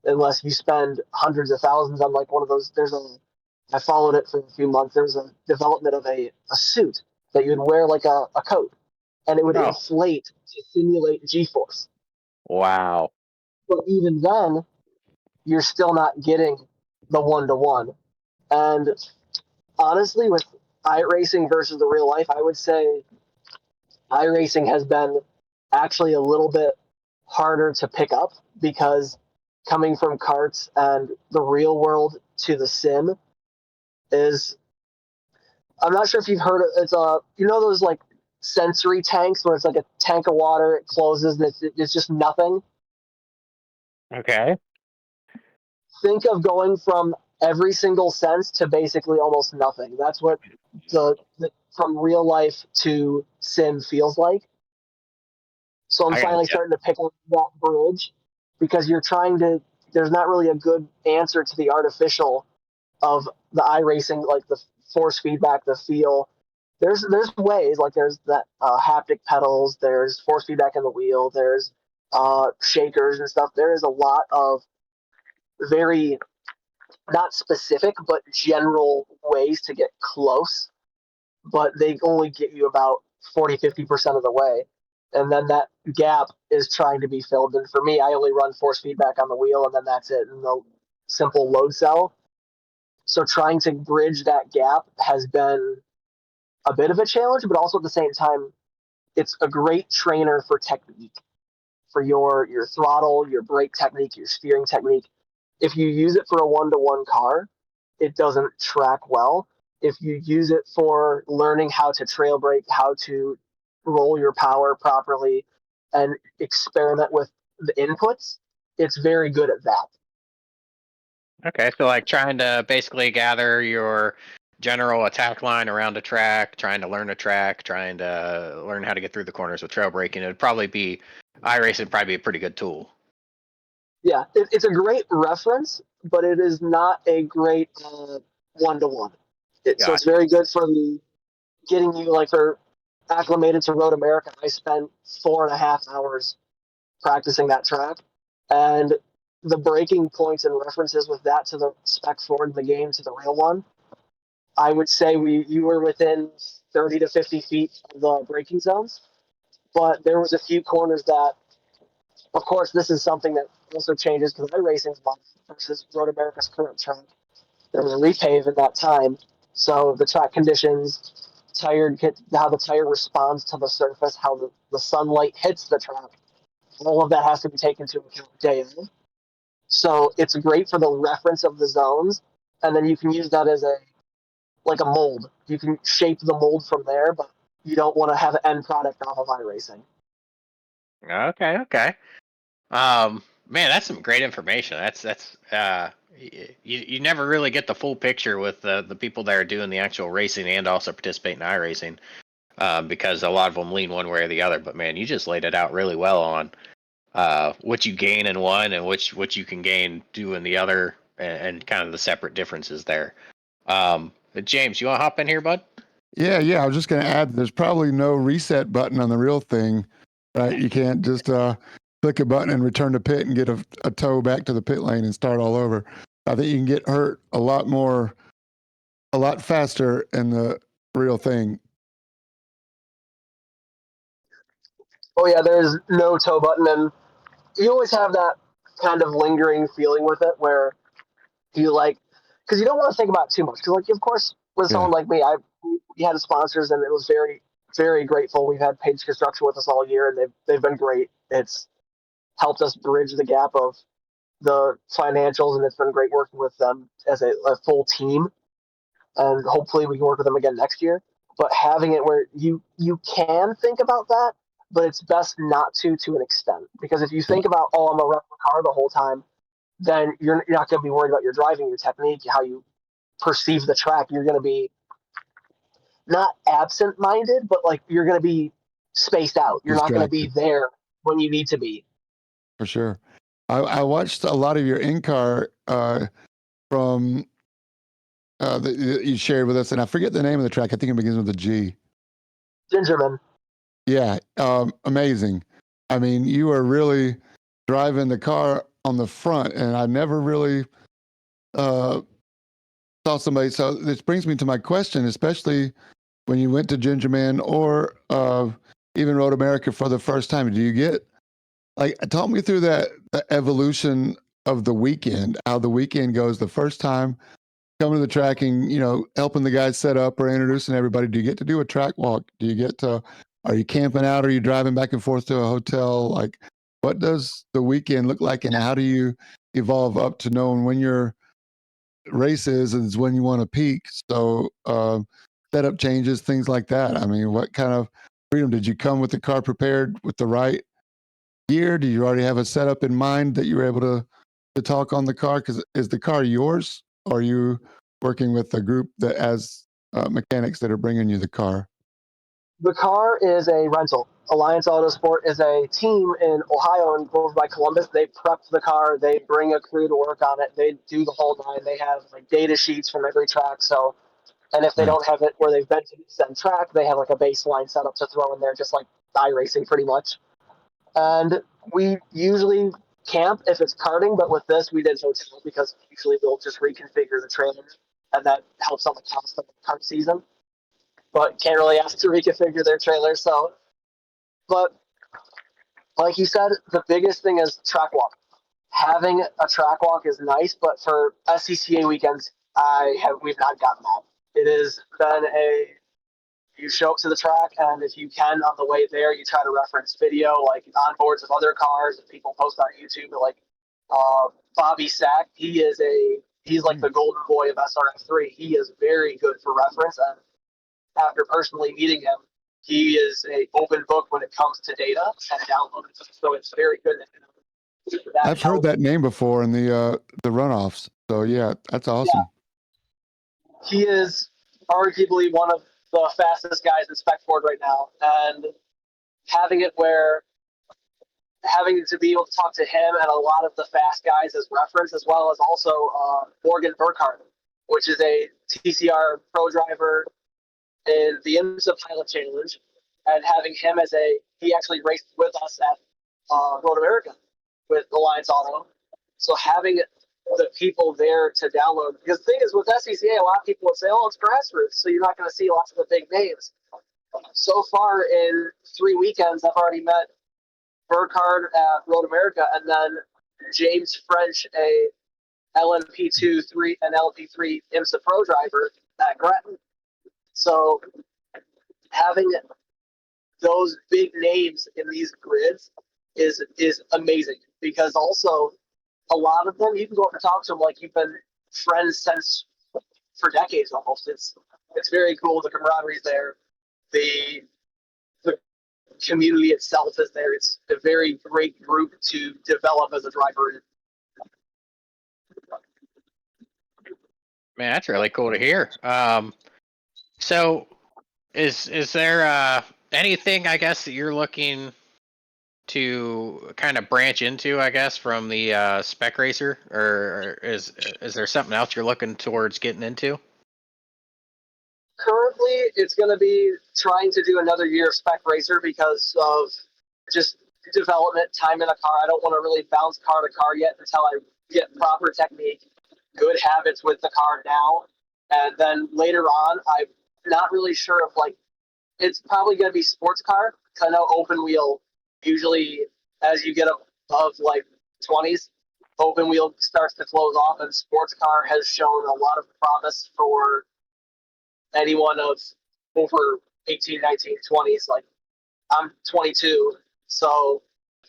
unless you spend hundreds of thousands on like one of those. I followed it for a few months. There was a development of a suit that you would wear like a coat, and it would Oh, inflate to simulate G force. wow. But even then, you're still not getting the one to one. And honestly, with iRacing versus the real life, I would say iRacing has been actually a little bit harder to pick up because coming from karts and the real world to the sim is I'm not sure if you've heard of it's those like sensory tanks where it's like a tank of water, it closes and it's just nothing. Okay. Think of going from every single sense to basically almost nothing. That's what the from real life to sim feels like. So I'm I got finally you. starting to pick up that bridge because you're trying to. There's not really a good answer to the artificial of the iRacing, like the force feedback, the feel. There's ways like there's that haptic pedals. There's force feedback in the wheel. There's shakers and stuff. There is a lot of very not specific but general ways to get close, but they only get you about 40-50% of the way. And then that gap is trying to be filled. And for me, I only run force feedback on the wheel, and then that's it. And the simple load cell. So trying to bridge that gap has been a bit of a challenge, but also at the same time, it's a great trainer for technique, for your throttle, your brake technique, your steering technique. If you use it for a one-to-one car, it doesn't track well. If you use it for learning how to trail brake, how to roll your power properly, and experiment with the inputs, it's very good at that. Okay, so like trying to basically gather your general attack line around a track, trying to learn a track, trying to learn how to get through the corners with trail braking. It would probably be iRacing would probably be a pretty good tool. Yeah, it's a great reference, but it is not a great one-to-one. So it's Gotcha. very good for the getting you like for acclimated to Road America. I spent 4.5 hours practicing that track, and the breaking points and references with that to the spec Ford in the game to the real one. I would say you were within 30 to 50 feet of the braking zones, but there was a few corners that, of course, this is something that also changes because iRacing's month versus Road America's current track. There was a repave at that time, so the track conditions, how the tire responds to the surface, how the sunlight hits the track, all of that has to be taken into account day of. So it's great for the reference of the zones, and then you can use that as a mold. You can shape the mold from there, but you don't want to have an end product off of iRacing. Okay, okay. Man, that's some great information. You never really get the full picture with the people that are doing the actual racing and also participate in iRacing, because a lot of them lean one way or the other. But man, you just laid it out really well on what you gain in one and what you can gain doing the other, and kind of the separate differences there. But James, you want to hop in here, bud? Yeah. I was just going to add, there's probably no reset button on the real thing, right? You can't just click a button and return to pit and get a tow back to the pit lane and start all over. I think you can get hurt a lot faster in the real thing. Oh yeah, there's no tow button, and you always have that. kind of lingering feeling with it where you like, because you don't want to think about it too much. Because like, of course, with Yeah. someone like me, we had sponsors, and it was very, very grateful. We've had Page Construction with us all year, and they've been great. It's helped us bridge the gap of the financials, and it's been great working with them as a full team. And hopefully, we can work with them again next year. But having it where you can think about that, but it's best not to an extent, because if you think about, oh, I'm gonna rep the car the whole time, then you're not going to be worried about your driving, your technique, how you perceive the track. You're going to be not absent-minded, but like you're going to be spaced out. You're not going to be Distracted. there when you need to be. For sure. I watched a lot of your in-car from that you shared with us, and I forget the name of the track. I think it begins with a G. Gingerman. Yeah, amazing. I mean, you are really driving the car on the front, and I never really uh, saw somebody. So this brings me to my question, especially when you went to Gingerman or even Road America for the first time. Do you get like talk me through that the evolution of the weekend, how the weekend goes the first time coming to the track and helping the guys set up or introducing everybody? Do you get to do a track walk? Do you get to Are you camping out? Are you driving back and forth to a hotel? Like, what does the weekend look like, and how do you evolve up to knowing when your race is when you want to peak? So setup changes, things like that. I mean, what kind of freedom did you come with the car prepared with the right gear? Do you already have a setup in mind that you were able to talk on the car? Because is the car yours, or are you working with a group that has mechanics that are bringing you the car? The car is a rental. Alliance Autosport is a team in Ohio and over by Columbus. They prep the car. They bring a crew to work on it. They do the whole nine. They have like data sheets from every track. So, and if they Nice. don't have it where they've been to the track, they have like a baseline setup to throw in there, just like iRacing pretty much. And we usually camp if it's karting, but with this we did hotel because usually we'll just reconfigure the trailer, and that helps on the cost of the kart season. But can't really ask to reconfigure their trailer. So, but like you said, the biggest thing is track walk. Having a track walk is nice, but for SCCA weekends, we've not gotten that. It has been a you show up to the track, and if you can on the way there, you try to reference video like onboards of other cars that people post on YouTube. Like Bobby Sack, he's like the golden boy of SRF3. He is very good for reference, and after personally meeting him, he is a open book when it comes to data and downloading. So it's very good. That I've heard helps. that name before in the runoffs. So yeah, that's Yeah, awesome. he is arguably one of the fastest guys in spec Ford right now, and having it where having to be able to talk to him and a lot of the fast guys as reference, as well as also Morgan Burkhardt, which is a TCR pro driver in the IMSA Pilot Challenge, and having him he actually raced with us at Road America with Alliance Auto. So having the people there to download, because the thing is with SCCA, a lot of people would say, oh, it's grassroots, so you're not going to see lots of the big names. So far in 3 weekends, I've already met Burkhardt at Road America, and then James French, a LMP2 3 and LP3 IMSA Pro driver at Gretton. So having those big names in these grids is amazing, because also a lot of them you can go up and talk to them like you've been friends since for decades almost. It's very cool. The camaraderie's there. The community itself is there. It's a very great group to develop as a driver. Man, that's really cool to hear. So is there anything I guess that you're looking to kind of branch into, I guess, from the spec racer, or is there something else you're looking towards getting into? Currently, it's going to be trying to do another year of spec racer because of just development time in a car. I don't want to really bounce car to car yet until I get proper technique, good habits with the car now, and then later on, I'm not really sure of like it's probably going to be sports car because I know open wheel usually as you get above like 20s, open wheel starts to close off, and sports car has shown a lot of promise for anyone of over 18, 19, 20s. Like, I'm 22, so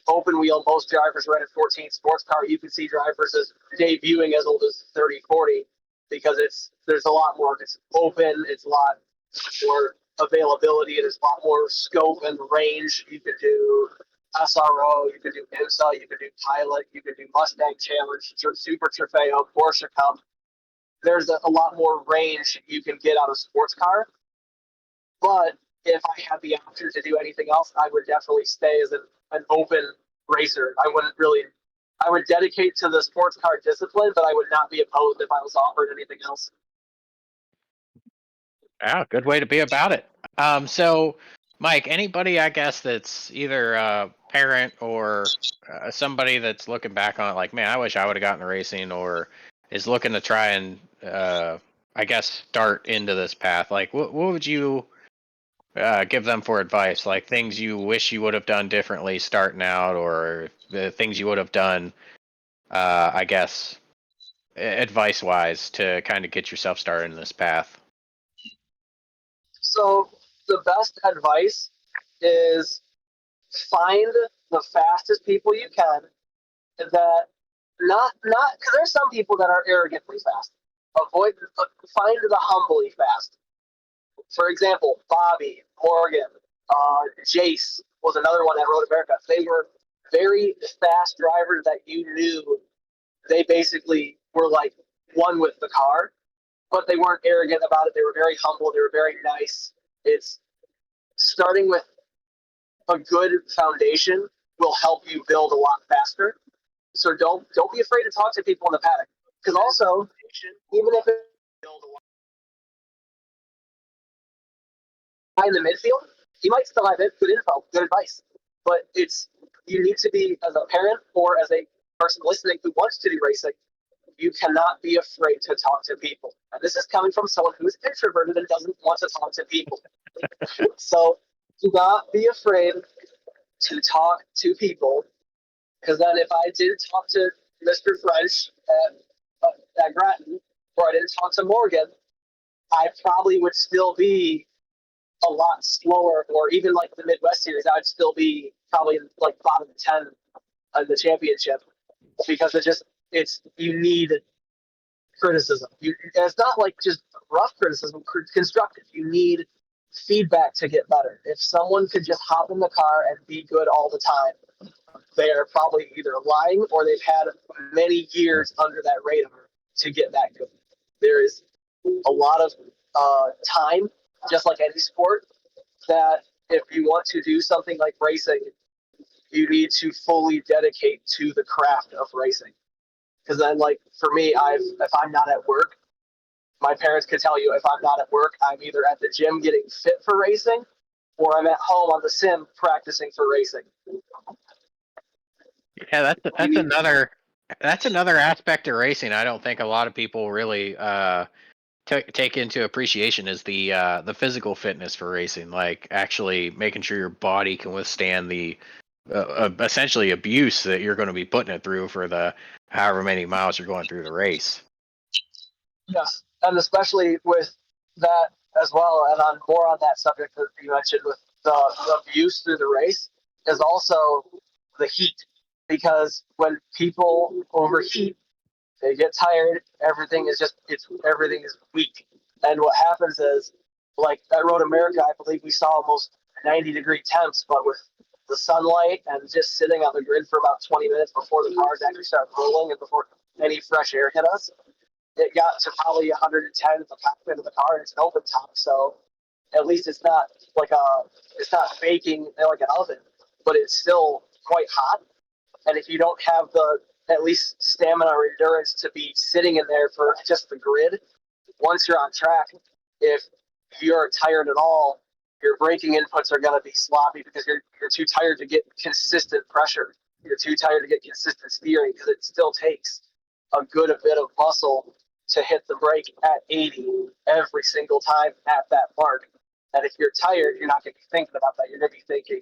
open wheel, most drivers run at 14. Sports car, you can see drivers as debuting as old as 30, 40, because there's a lot more. It's open, it's a lot more availability, there's a lot more scope and range. You could do SRO, you could do IMSA, you could do Pilot, you could do Mustang Challenge, Super Trofeo, Porsche Cup. There's a lot more range you can get out of sports car. But if I had the option to do anything else, I would definitely stay as an open racer. I would dedicate to the sports car discipline, but I would not be opposed if I was offered anything else. Yeah, good way to be about it. So, Mike, anybody I guess that's either a parent or somebody that's looking back on it like, man, I wish I would have gotten racing, or is looking to try and, I guess, start into this path. Like, what would you give them for advice? Like things you wish you would have done differently starting out, or the things you would have done, I guess, advice wise to kind of get yourself started in this path. So the best advice is find the fastest people you can that not because there's some people that are arrogantly fast. Find the humbly fast. For example, Bobby, Morgan, Jace was another one that rode America. They were very fast drivers that you knew they basically were like one with the car, but they weren't arrogant about it. They were very humble. They were very nice. It's starting with a good foundation will help you build a lot faster. So don't be afraid to talk to people in the paddock, because also even if it build a lot in the midfield, he might still have good info, good advice. But you need to be, as a parent or as a person listening who wants to do racing, you cannot be afraid to talk to people. And this is coming from someone who is introverted and doesn't want to talk to people. So do not be afraid to talk to people, because then if I did talk to Mr. French at Grattan, or I didn't talk to Morgan, I probably would still be a lot slower, or even like the Midwest Series, I'd still be probably like bottom 10 of the championship, because you need criticism. It's not like just rough criticism, constructive. You need feedback to get better. If someone could just hop in the car and be good all the time, they are probably either lying or they've had many years under that radar to get that good. There is a lot of time, just like any sport, that if you want to do something like racing, you need to fully dedicate to the craft of racing. Because then, like for me, if I'm not at work, my parents could tell you if I'm not at work, I'm either at the gym getting fit for racing, or I'm at home on the sim practicing for racing. Yeah, that's another aspect of racing. I don't think a lot of people really take into appreciation is the physical fitness for racing. Like actually making sure your body can withstand the essentially abuse that you're going to be putting it through for the however many miles you're going through the race. Yes, and especially with that as well, and on more on that subject that you mentioned with the abuse through the race, is also the heat. Because when people overheat, they get tired. Everything is weak. And what happens is, like at Road America, I believe we saw almost 90-degree temps, but with the sunlight and just sitting on the grid for about 20 minutes before the cars actually start rolling and before any fresh air hit us, it got to probably 110 at the cockpit of the car, and it's an open top, so at least it's not baking like an oven, but it's still quite hot. And if you don't have the at least stamina or endurance to be sitting in there for just the grid, once you're on track, if you're tired at all, your braking inputs are going to be sloppy because you're too tired to get consistent pressure. You're too tired to get consistent steering, because it still takes a good bit of muscle to hit the brake at 80 every single time at that mark. And if you're tired, you're not going to be thinking about that. You're going to be thinking,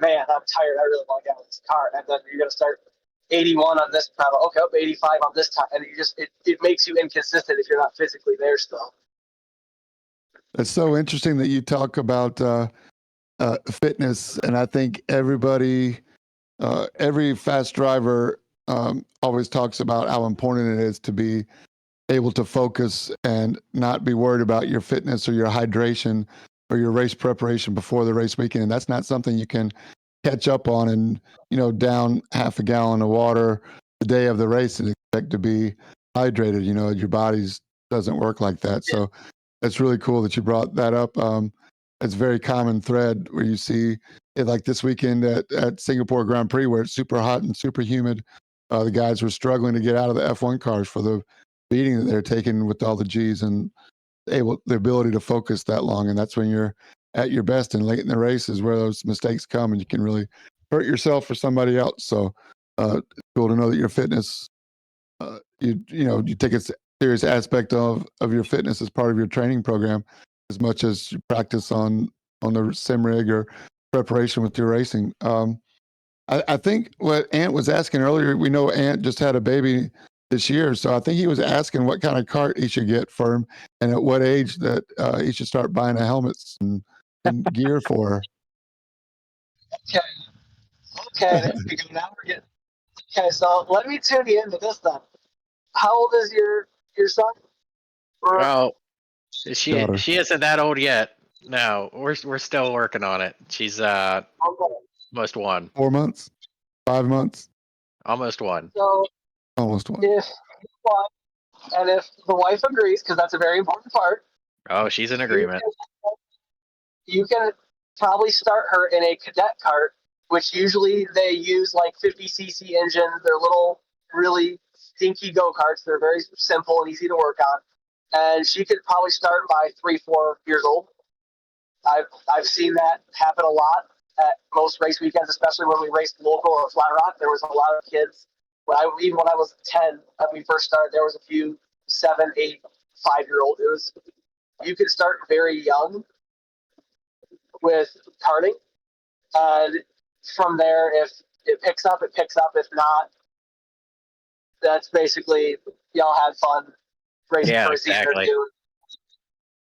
man, I'm tired. I really want to get out of this car. And then you're going to start 81 on this pedal. Okay, up 85 on this time, and it makes you inconsistent if you're not physically there still. It's so interesting that you talk about fitness, and I think everybody, every fast driver, always talks about how important it is to be able to focus and not be worried about your fitness or your hydration or your race preparation before the race weekend. And that's not something you can catch up on and, down half a gallon of water the day of the race and expect to be hydrated. Your body's doesn't work like that. Yeah. So it's really cool that you brought that up. It's a very common thread where you see it, like this weekend at Singapore Grand Prix, where it's super hot and super humid. The guys were struggling to get out of the F1 cars for the beating that they're taking with all the G's and the ability to focus that long. And that's when you're at your best, and late in the race is where those mistakes come and you can really hurt yourself or somebody else. So it's cool to know that your fitness, you take a serious aspect of your fitness as part of your training program as much as you practice on the sim rig or preparation with your racing. I think what Ant was asking earlier, we know Ant just had a baby this year, so I think he was asking what kind of cart he should get for him and at what age that he should start buying the helmets and gear for Okay, okay. Now we're getting. Okay, so let me tune you into this then. How old is your son? Or Oh, she daughter. she isn't that old yet. No, we're still working on it. She's okay. almost one. 4 months, 5 months, Almost one. So almost one. if you want, and if the wife agrees, because that's a very important part, Oh, she's in you agreement. you can probably start her in a cadet cart, which usually they use like 50cc engines. They're little, really stinky go karts. They're very simple and easy to work on. And she could probably start by 3, 4 years old. I've seen that happen a lot at most race weekends, especially when we raced local or Flat Rock. There was a lot of kids. Even when I was 10, when we first started, there was a few 7, 8, 5-year old. It was You could start very young with karting, and from there, if it picks up, it picks up. If not, that's basically y'all had fun racing Yeah, for a season or exactly. two.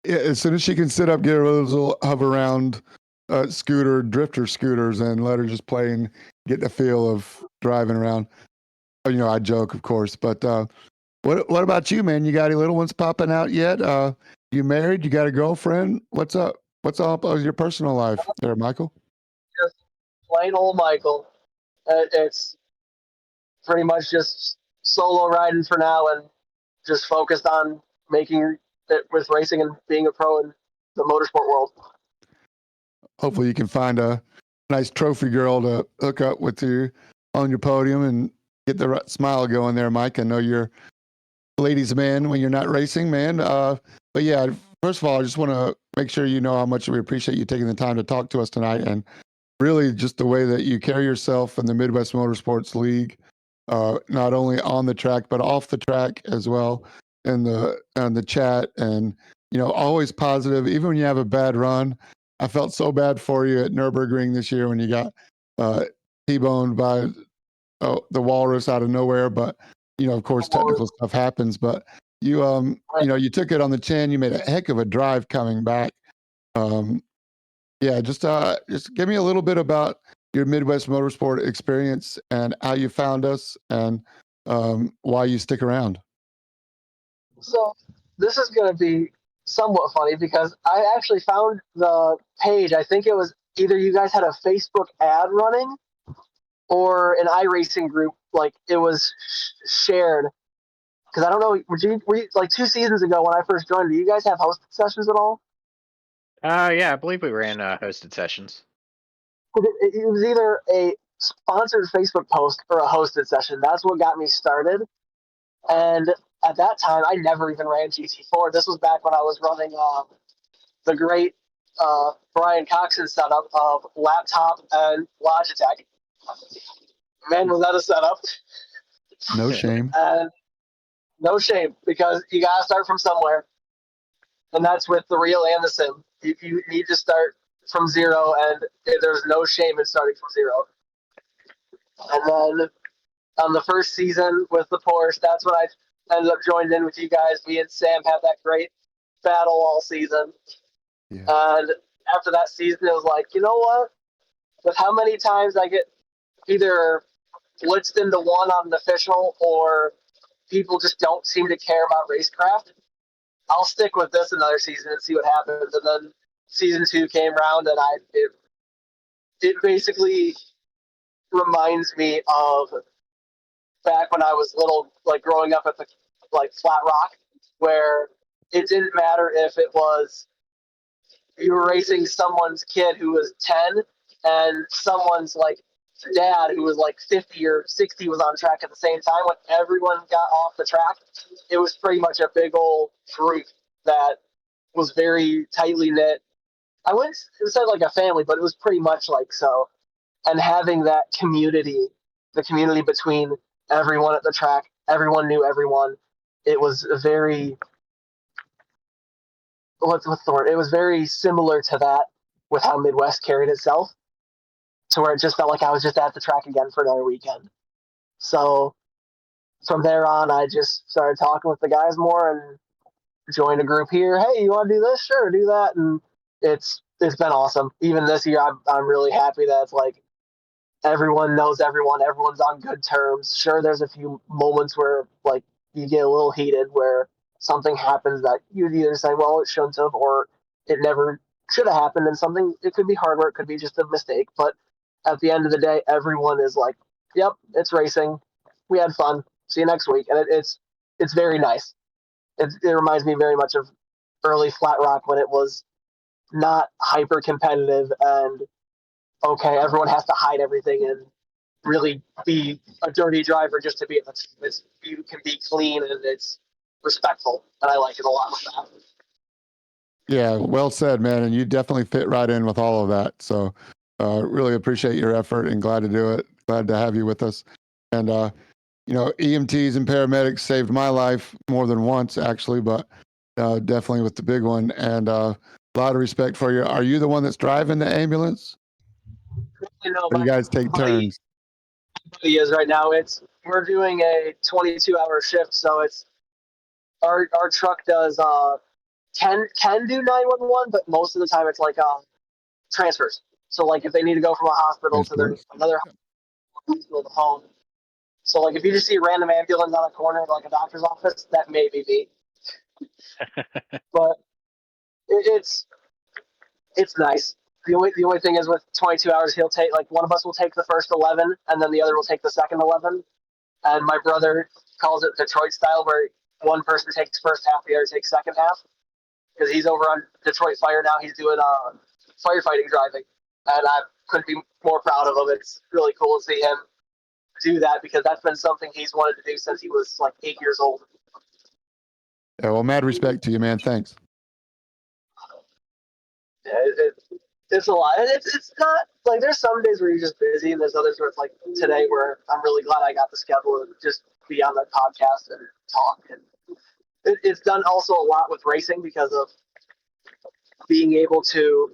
Yeah, as soon as she can sit up, get her those little hover around drifter scooters, and let her just play and get the feel of driving around. I joke, of course, but what about you, man? You got any little ones popping out yet? You married? You got a girlfriend? What's up? What's up with your personal life there, Michael? Just plain old Michael. It's pretty much just solo riding for now, and just focused on making it with racing and being a pro in the motorsport world. Hopefully, you can find a nice trophy girl to hook up with you on your podium and get the right smile going there, Mike. I know you're a ladies' man when you're not racing, man. But yeah, first of all, I just want to make sure you know how much we appreciate you taking the time to talk to us tonight, and really just the way that you carry yourself in the Midwest Motorsports League, not only on the track but off the track as well, in the chat, and always positive. Even when you have a bad run, I felt so bad for you at Nurburgring this year when you got uh, T-boned by the Walrus out of nowhere. But of course, technical stuff happens. But you took it on the chin. You made a heck of a drive coming back. Um, yeah, just give me a little bit about your Midwest Motorsport experience and how you found us and why you stick around. So this is going to be somewhat funny because I actually found the page. I think it was either you guys had a Facebook ad running or an iRacing group. Like it was shared. Because I don't know, were you like 2 seasons ago when I first joined? Do you guys have hosted sessions at all? Yeah, I believe we ran hosted sessions. It was either a sponsored Facebook post or a hosted session. That's what got me started. And at that time, I never even ran GT4. This was back when I was running the great Brian Coxon setup of laptop and Logitech. Man, was that a setup? No shame. And no shame, because you got to start from somewhere. And that's with the real and the sim. You need to start from zero, and there's no shame in starting from zero. And then on the first season with the Porsche. That's when I ended up joining in with you guys. Me and Sam had that great battle all season. Yeah. And after that season, it was like, you know what? With how many times I get either blitzed into one on an official or people just don't seem to care about racecraft, I'll stick with this another season and see what happens. And then season 2 came around, and it basically reminds me of back when I was little, like growing up at the like Flat Rock, where it didn't matter if it was you were racing someone's kid who was 10 and someone's like dad who was like 50 or 60 was on track at the same time. When everyone got off the track, it was pretty much a big old group that was very tightly knit. I wouldn't say like a family, but it was pretty much like so. And having that community, the community between everyone at the track, everyone knew everyone. It was a very what's the word? It was very similar to that with how Midwest carried itself, to where it just felt like I was just at the track again for another weekend. So from there on, I just started talking with the guys more and joined a group here. Hey, you want to do this? Sure, do that. And it's been awesome. Even this year, I'm really happy that it's like everyone knows everyone. Everyone's on good terms. Sure, there's a few moments where like you get a little heated, where something happens that you'd either say, well, it shouldn't have, or it never should have happened. And something, it could be hardware, it could be just a mistake. But at the end of the day, everyone is like, yep, it's racing. We had fun. See you next week. And it's very nice. It reminds me very much of early Flat Rock when it was not hyper competitive and okay, everyone has to hide everything and really be a dirty driver just to be at the team. You can be clean and it's respectful, and I like it a lot with that. Yeah, well said, man. And you definitely fit right in with all of that. So, really appreciate your effort and glad to do it. Glad to have you with us. And, EMTs and paramedics saved my life more than once, actually, but definitely with the big one. And a lot of respect for you. Are you the one that's driving the ambulance? You know, Or you guys take turns? Buddy is right now. We're doing a 22-hour shift, so it's our truck does can do 911, but most of the time it's like transfers. So like if they need to go from a hospital to another hospital to home. So like if you just see a random ambulance on a corner of like a doctor's office, that may be me. But it's nice. The only thing is with 22 hours, he'll take like one of us will take the first 11, and then the other will take the second 11. And my brother calls it Detroit style, where one person takes first half, the other takes second half. Because he's over on Detroit Fire now. He's doing firefighting driving, and I couldn't be more proud of him. It's really cool to see him do that because that's been something he's wanted to do since he was like 8 years old. Yeah, well, mad respect to you, man. Thanks. Yeah, it's a lot. It's not like there's some days where you're just busy, and there's others where it's like today where I'm really glad I got the schedule to just be on the podcast and talk. And it's done also a lot with racing because of being able to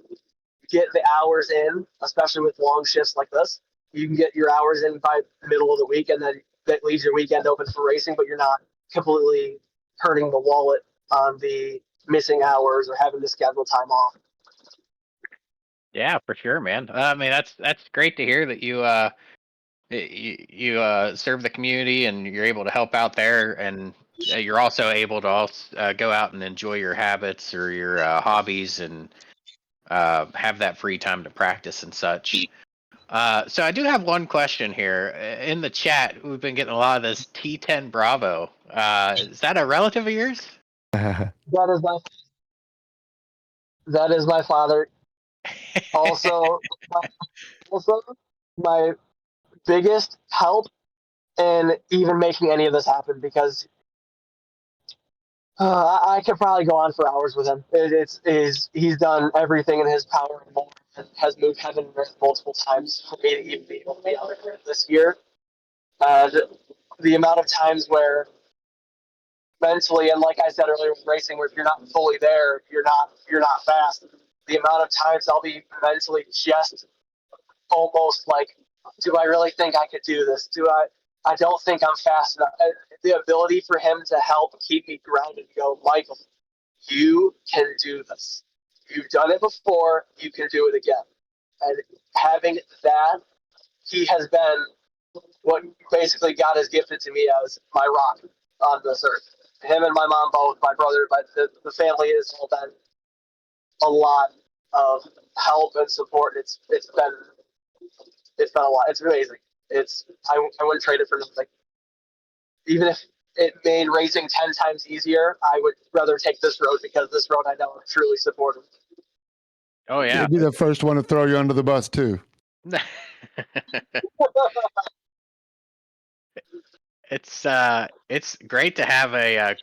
get the hours in, especially with long shifts like this. You can get your hours in by the middle of the week, and then that leaves your weekend open for racing, but you're not completely hurting the wallet on the missing hours or having to schedule time off. Yeah, for sure, man. I mean, that's great to hear that you serve the community and you're able to help out there, and you're also able to also, go out and enjoy your habits or your hobbies and have that free time to practice and such. So I do have one question here in the chat. We've been getting a lot of this T10 Bravo. Is that a relative of yours? That is my father. Also, my biggest help in even making any of this happen because I could probably go on for hours with him. He's done everything in his power and more, and has moved heaven and earth multiple times for me to even be able to be out there this year. The amount of times where mentally, and like I said earlier with racing, where if you're not fully there, you're not fast. The amount of times I'll be mentally just almost like, do I really think I could do this? I don't think I'm fast enough. The ability for him to help keep me grounded, go, Michael, you can do this. You've done it before. You can do it again. And having that, he has been what basically God has gifted to me as my rock on this earth. Him and my mom both, my brother, but the family has all been a lot of help and support. It's been a lot. It's amazing. I wouldn't trade it for nothing. Even if it made racing 10 times easier, I would rather take this road because this road I know I'm truly supportive. Oh yeah. He'd be the first one to throw you under the bus too. It's great to have a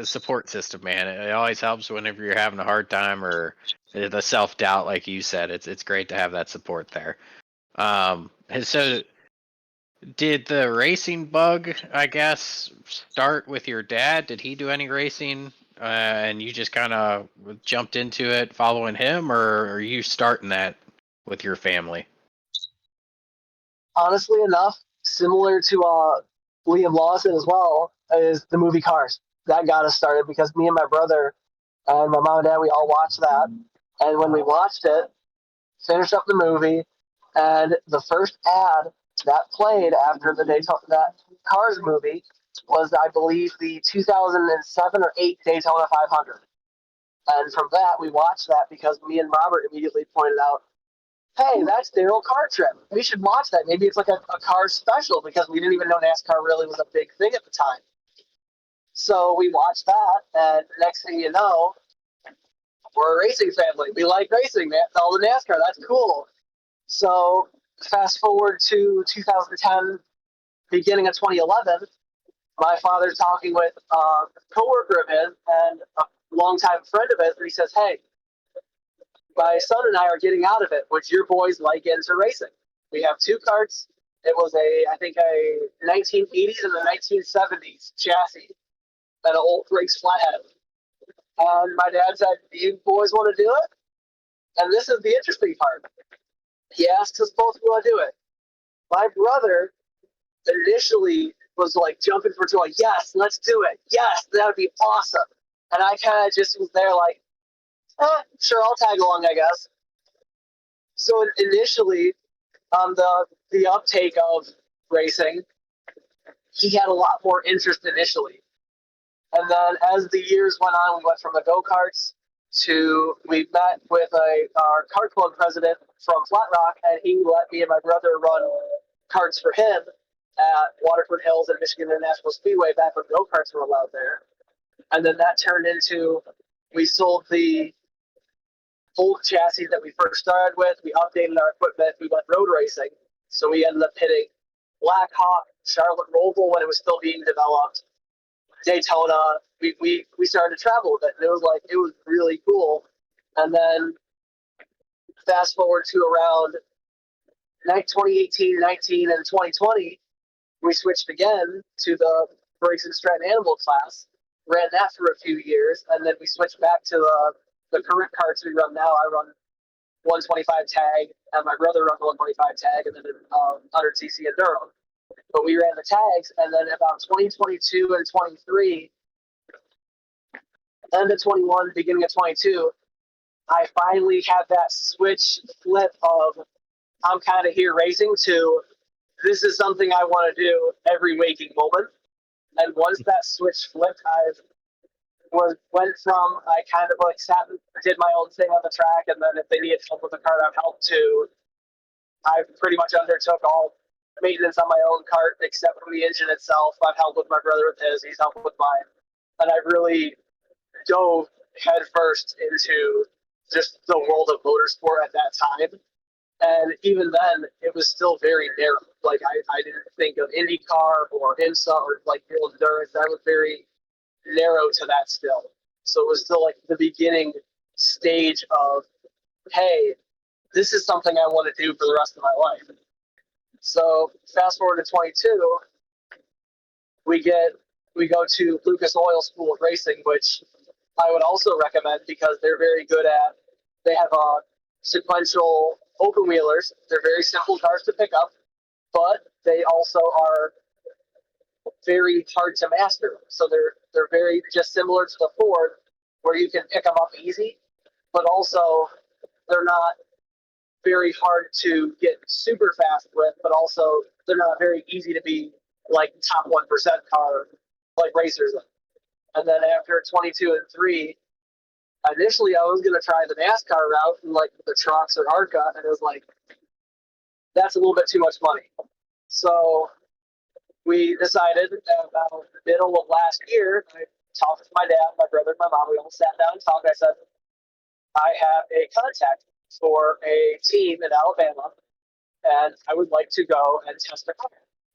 support system, man. It always helps whenever you're having a hard time or the self doubt, like you said. It's great to have that support there. And so did the racing bug, I guess, start with your dad? Did he do any racing, and you just kind of jumped into it following him, or are you starting that with your family? Honestly enough, similar to Liam Lawson as well, is the movie Cars. That got us started because me and my brother and my mom and dad, we all watched that. And when we watched it, finished up the movie, and the first ad that played after the Daytona, that Cars movie was, I believe, the 2007 or 8 Daytona 500. And from that, we watched that because me and Robert immediately pointed out, hey, that's Daryl Car Trip. We should watch that. Maybe it's like a car special because we didn't even know NASCAR really was a big thing at the time. So we watched that, and next thing you know, we're a racing family. We like racing, man. All the NASCAR. That's cool. So fast forward to 2010, beginning of 2011, my father's talking with a coworker of his and a longtime friend of his, and he says, hey, my son and I are getting out of it. Would your boys like into racing? We have 2 karts. It was I think a 1980s and a 1970s chassis and an old Briggs flathead. And my dad said, do you boys want to do it? And this is the interesting part. He asked us both if we want to do it. My brother initially was like jumping for joy. Yes, let's do it. Yes, that would be awesome. And I kind of just was there like, sure, I'll tag along, I guess. So initially, the uptake of racing, he had a lot more interest initially. And then as the years went on, we went from the go-karts to, we met with our kart club president from Flat Rock, and he let me and my brother run karts for him at Waterford Hills and Michigan International Speedway back when go-karts were allowed there. And then that turned into, we sold the old chassis that we first started with. We updated our equipment. We went road racing. So we ended up hitting Black Hawk, Charlotte Roval when it was still being developed, Daytona. We started to travel with it, and it was really cool. And then fast forward to around 2018, 19, and 2020, we switched again to the Briggs and Stratton Animal class, ran that for a few years, and then we switched back to the current karts we run now. I run 125 tag, and my brother runs 125 tag, and then 100cc enduro. But we ran the tags, and then about 2022 and 23, end of 21, beginning of 22, I finally had that switch flip of I'm kind of here racing to this is something I want to do every waking moment. And once that switch flipped, went from I kind of like sat and did my own thing on the track, and then if they needed help with the cart, I'd help to. I pretty much undertook all maintenance on my own cart except for the engine itself. I've helped with my brother with his, he's helped with mine, and I really dove headfirst into just the world of motorsport at that time. And even then, it was still very narrow. Like I didn't think of IndyCar or IMSA or like real endurance. I was very narrow to that still. So it was still like the beginning stage of, hey, this is something I want to do for the rest of my life. So fast forward to 22, we go to Lucas Oil School of Racing, which I would also recommend because they're very good at. They have sequential open wheelers. They're very simple cars to pick up, but they also are very hard to master. So they're very just similar to the Ford, where you can pick them up easy, but also they're not very hard to get super fast with, but also they're not very easy to be like top 1% car like racers. And then after 22 and 3, initially I was gonna try the NASCAR route and like the trucks or ARCA, and it was like that's a little bit too much money. So we decided about the middle of last year. I talked to my dad, my brother, my mom. We all sat down and talked. I said, I have a contact for a team in Alabama, and I would like to go and test a car.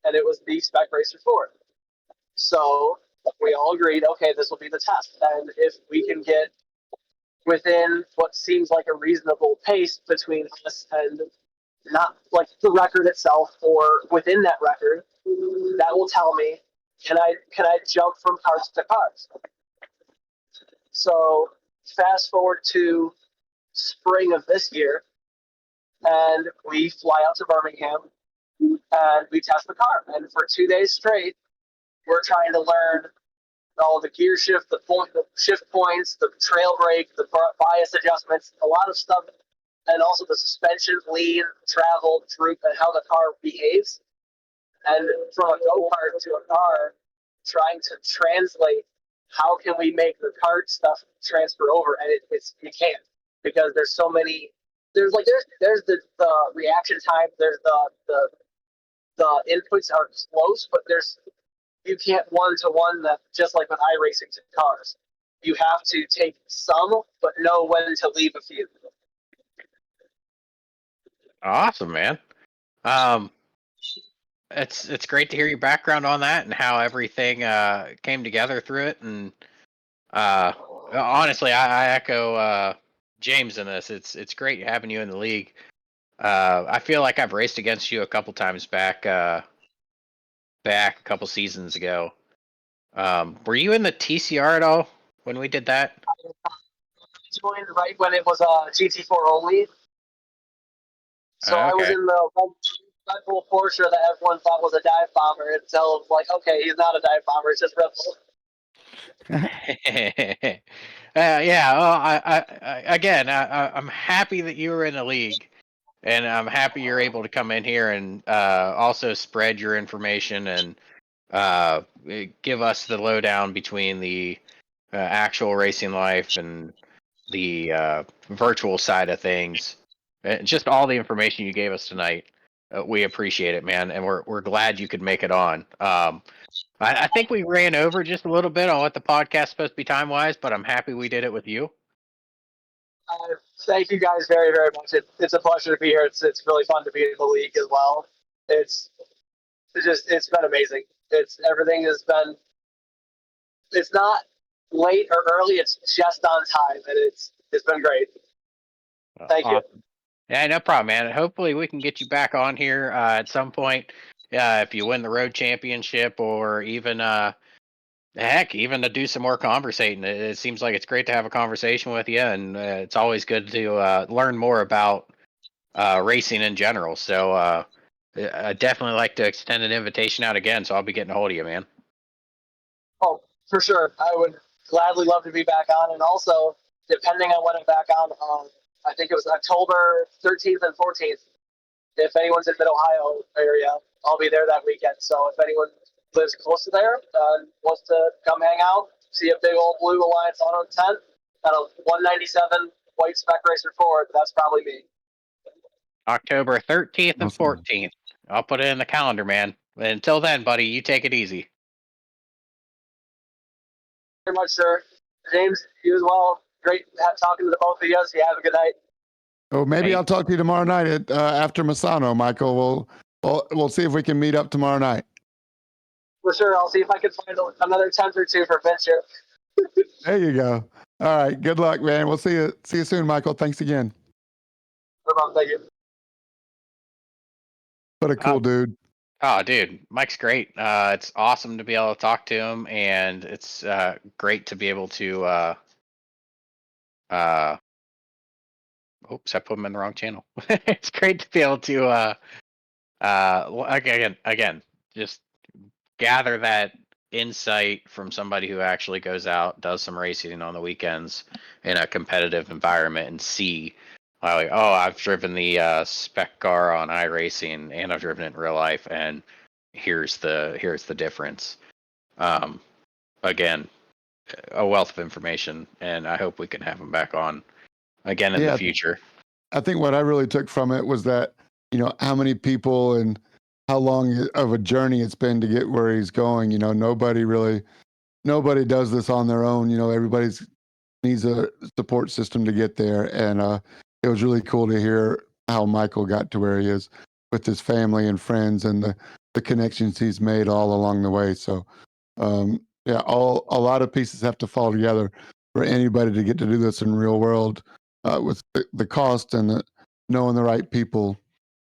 And it was the Spec Racer Ford. So we all agreed, okay, this will be the test. And if we can get within what seems like a reasonable pace between us and not like the record itself or within that record, that will tell me can I jump from cars to cars. So fast forward to spring of this year, and we fly out to Birmingham and we test the car. And for 2 days straight, we're trying to learn all the gear shift, the shift points, the trail brake, the bias adjustments, a lot of stuff, and also the suspension, lean, travel, droop, and how the car behaves. And from a go-kart to a car, trying to translate how can we make the kart stuff transfer over, and it's you can't, because there's so many. There's the reaction time. There's the inputs are close, but you can't one to one that just like with iRacing to cars. You have to take some, but know when to leave a few. Awesome, man. It's great to hear your background on that and how everything came together through it. And honestly, I echo James in this. It's great having you in the league. I feel like I've raced against you a couple times back a couple seasons ago. Were you in the TCR at all when we did that? Joined right when it was GT4 only. So I was Okay. in the Red Bull Porsche that everyone thought was a dive bomber until like, okay, he's not a dive bomber, it's just Red Bull. Yeah. Well, again, I'm happy that you were in the league, and I'm happy you're able to come in here and also spread your information and give us the lowdown between the actual racing life and the virtual side of things. Just all the information you gave us tonight. We appreciate it, man, and we're glad you could make it on. I think we ran over just a little bit on what the podcast is supposed to be time wise, but I'm happy we did it with you. Thank you guys very, very much. It's a pleasure to be here. It's really fun to be in the league as well. It's been amazing. Everything has been. It's not late or early. It's just on time, and it's been great. Thank you. Awesome. Yeah, no problem, man. Hopefully, we can get you back on here at some point if you win the road championship, or even heck, even to do some more conversating. It seems like it's great to have a conversation with you, and it's always good to learn more about racing in general. So I definitely like to extend an invitation out again. So I'll be getting a hold of you, man. Oh, for sure. I would gladly love to be back on, and also depending on when I'm back on, I think it was October 13th and 14th. If anyone's in Mid Ohio area, I'll be there that weekend. So if anyone lives close to there and wants to come hang out, see a big old blue Alliance Auto tent and a 197 white Spec Racer Ford, that's probably me. October 13th and Awesome. 14th. I'll put it in the calendar, man. Until then, buddy, you take it easy. Very much, sir. James, you as well. Great talking to the both of you. You have a good night. Oh, maybe Hey. I'll talk to you tomorrow night after Misano, Michael. We'll see if we can meet up tomorrow night. For sure. I'll see if I can find another tent or two for bench here. There you go. All right. Good luck, man. We'll see you soon, Michael. Thanks again. No problem. Thank you. What a cool dude. Oh, dude, Mike's great. It's awesome to be able to talk to him, and it's great to be able to. Oops, I put him in the wrong channel. It's great to be able to. Again, just gather that insight from somebody who actually goes out, does some racing on the weekends in a competitive environment, and see, like, oh, I've driven the spec car on iRacing, and I've driven it in real life, and here's the difference. Again, a wealth of information, and I hope we can have him back on again in the future. I think what I really took from it was that, how many people and how long of a journey it's been to get where he's going. Nobody does this on their own. Everybody's needs a support system to get there. And it was really cool to hear how Michael got to where he is with his family and friends and the connections he's made all along the way. So, yeah, a lot of pieces have to fall together for anybody to get to do this in real world, with the cost and knowing the right people,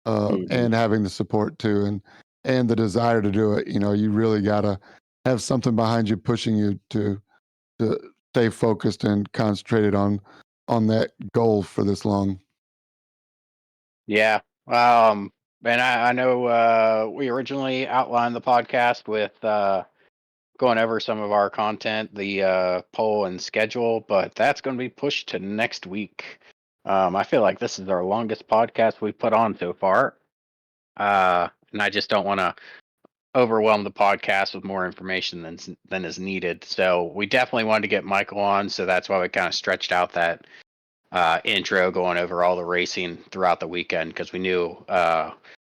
and having the support too, and the desire to do it. You really gotta have something behind you pushing you to stay focused and concentrated on that goal for this long. Yeah. And I know we originally outlined the podcast with going over some of our content, the poll and schedule, but that's going to be pushed to next week. I feel like this is our longest podcast we've put on so far. And I just don't want to overwhelm the podcast with more information than is needed. So we definitely wanted to get Michael on, so that's why we kind of stretched out that intro, going over all the racing throughout the weekend, because we knew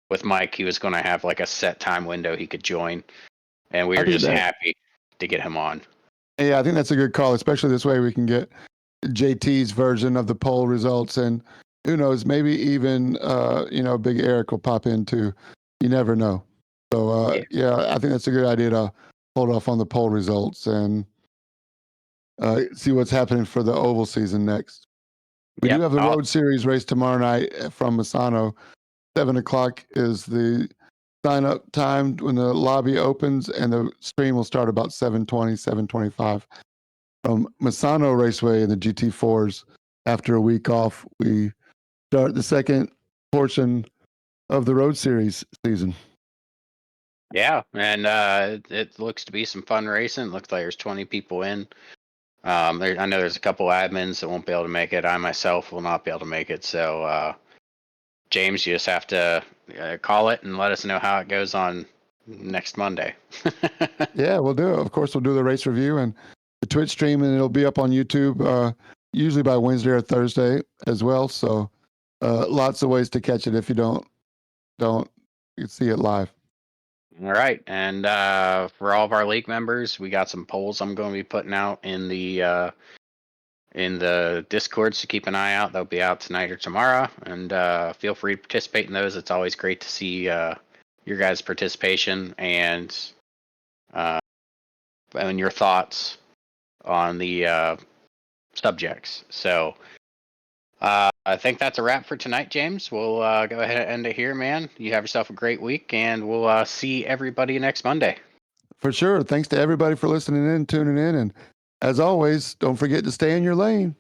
with Mike he was going to have like a set time window he could join, and we were just happy to get him on. Yeah, I think that's a good call, especially this way we can get JT's version of the poll results, and who knows, maybe even Big Eric will pop in too. You never know. So yeah, I think that's a good idea to hold off on the poll results and see what's happening for the oval season next. We do have the Road Series race tomorrow night from Misano. 7:00 is the sign up time when the lobby opens, and the stream will start about 7:20, 7:25. From Misano Raceway in the GT4s, after a week off, we start the second portion of the Road Series season. Yeah, and it looks to be some fun racing. It looks like there's 20 people in. I know there's a couple admins that won't be able to make it. I myself will not be able to make it. So, James, you just have to call it and let us know how it goes on next Monday. Yeah, we'll do it. Of course, we'll do the race review and the Twitch stream, and it'll be up on YouTube usually by Wednesday or Thursday as well. So lots of ways to catch it if you don't see it live. All right, and for all of our league members, we got some polls I'm going to be putting out in the Discord, so keep an eye out. They'll be out tonight or tomorrow, and feel free to participate in those. It's always great to see your guys' participation and your thoughts on the subjects. So I think that's a wrap for tonight, James. We'll go ahead and end it here, man. You have yourself a great week, and we'll see everybody next Monday. For sure. Thanks to everybody for listening in, tuning in, and as always, don't forget to stay in your lane.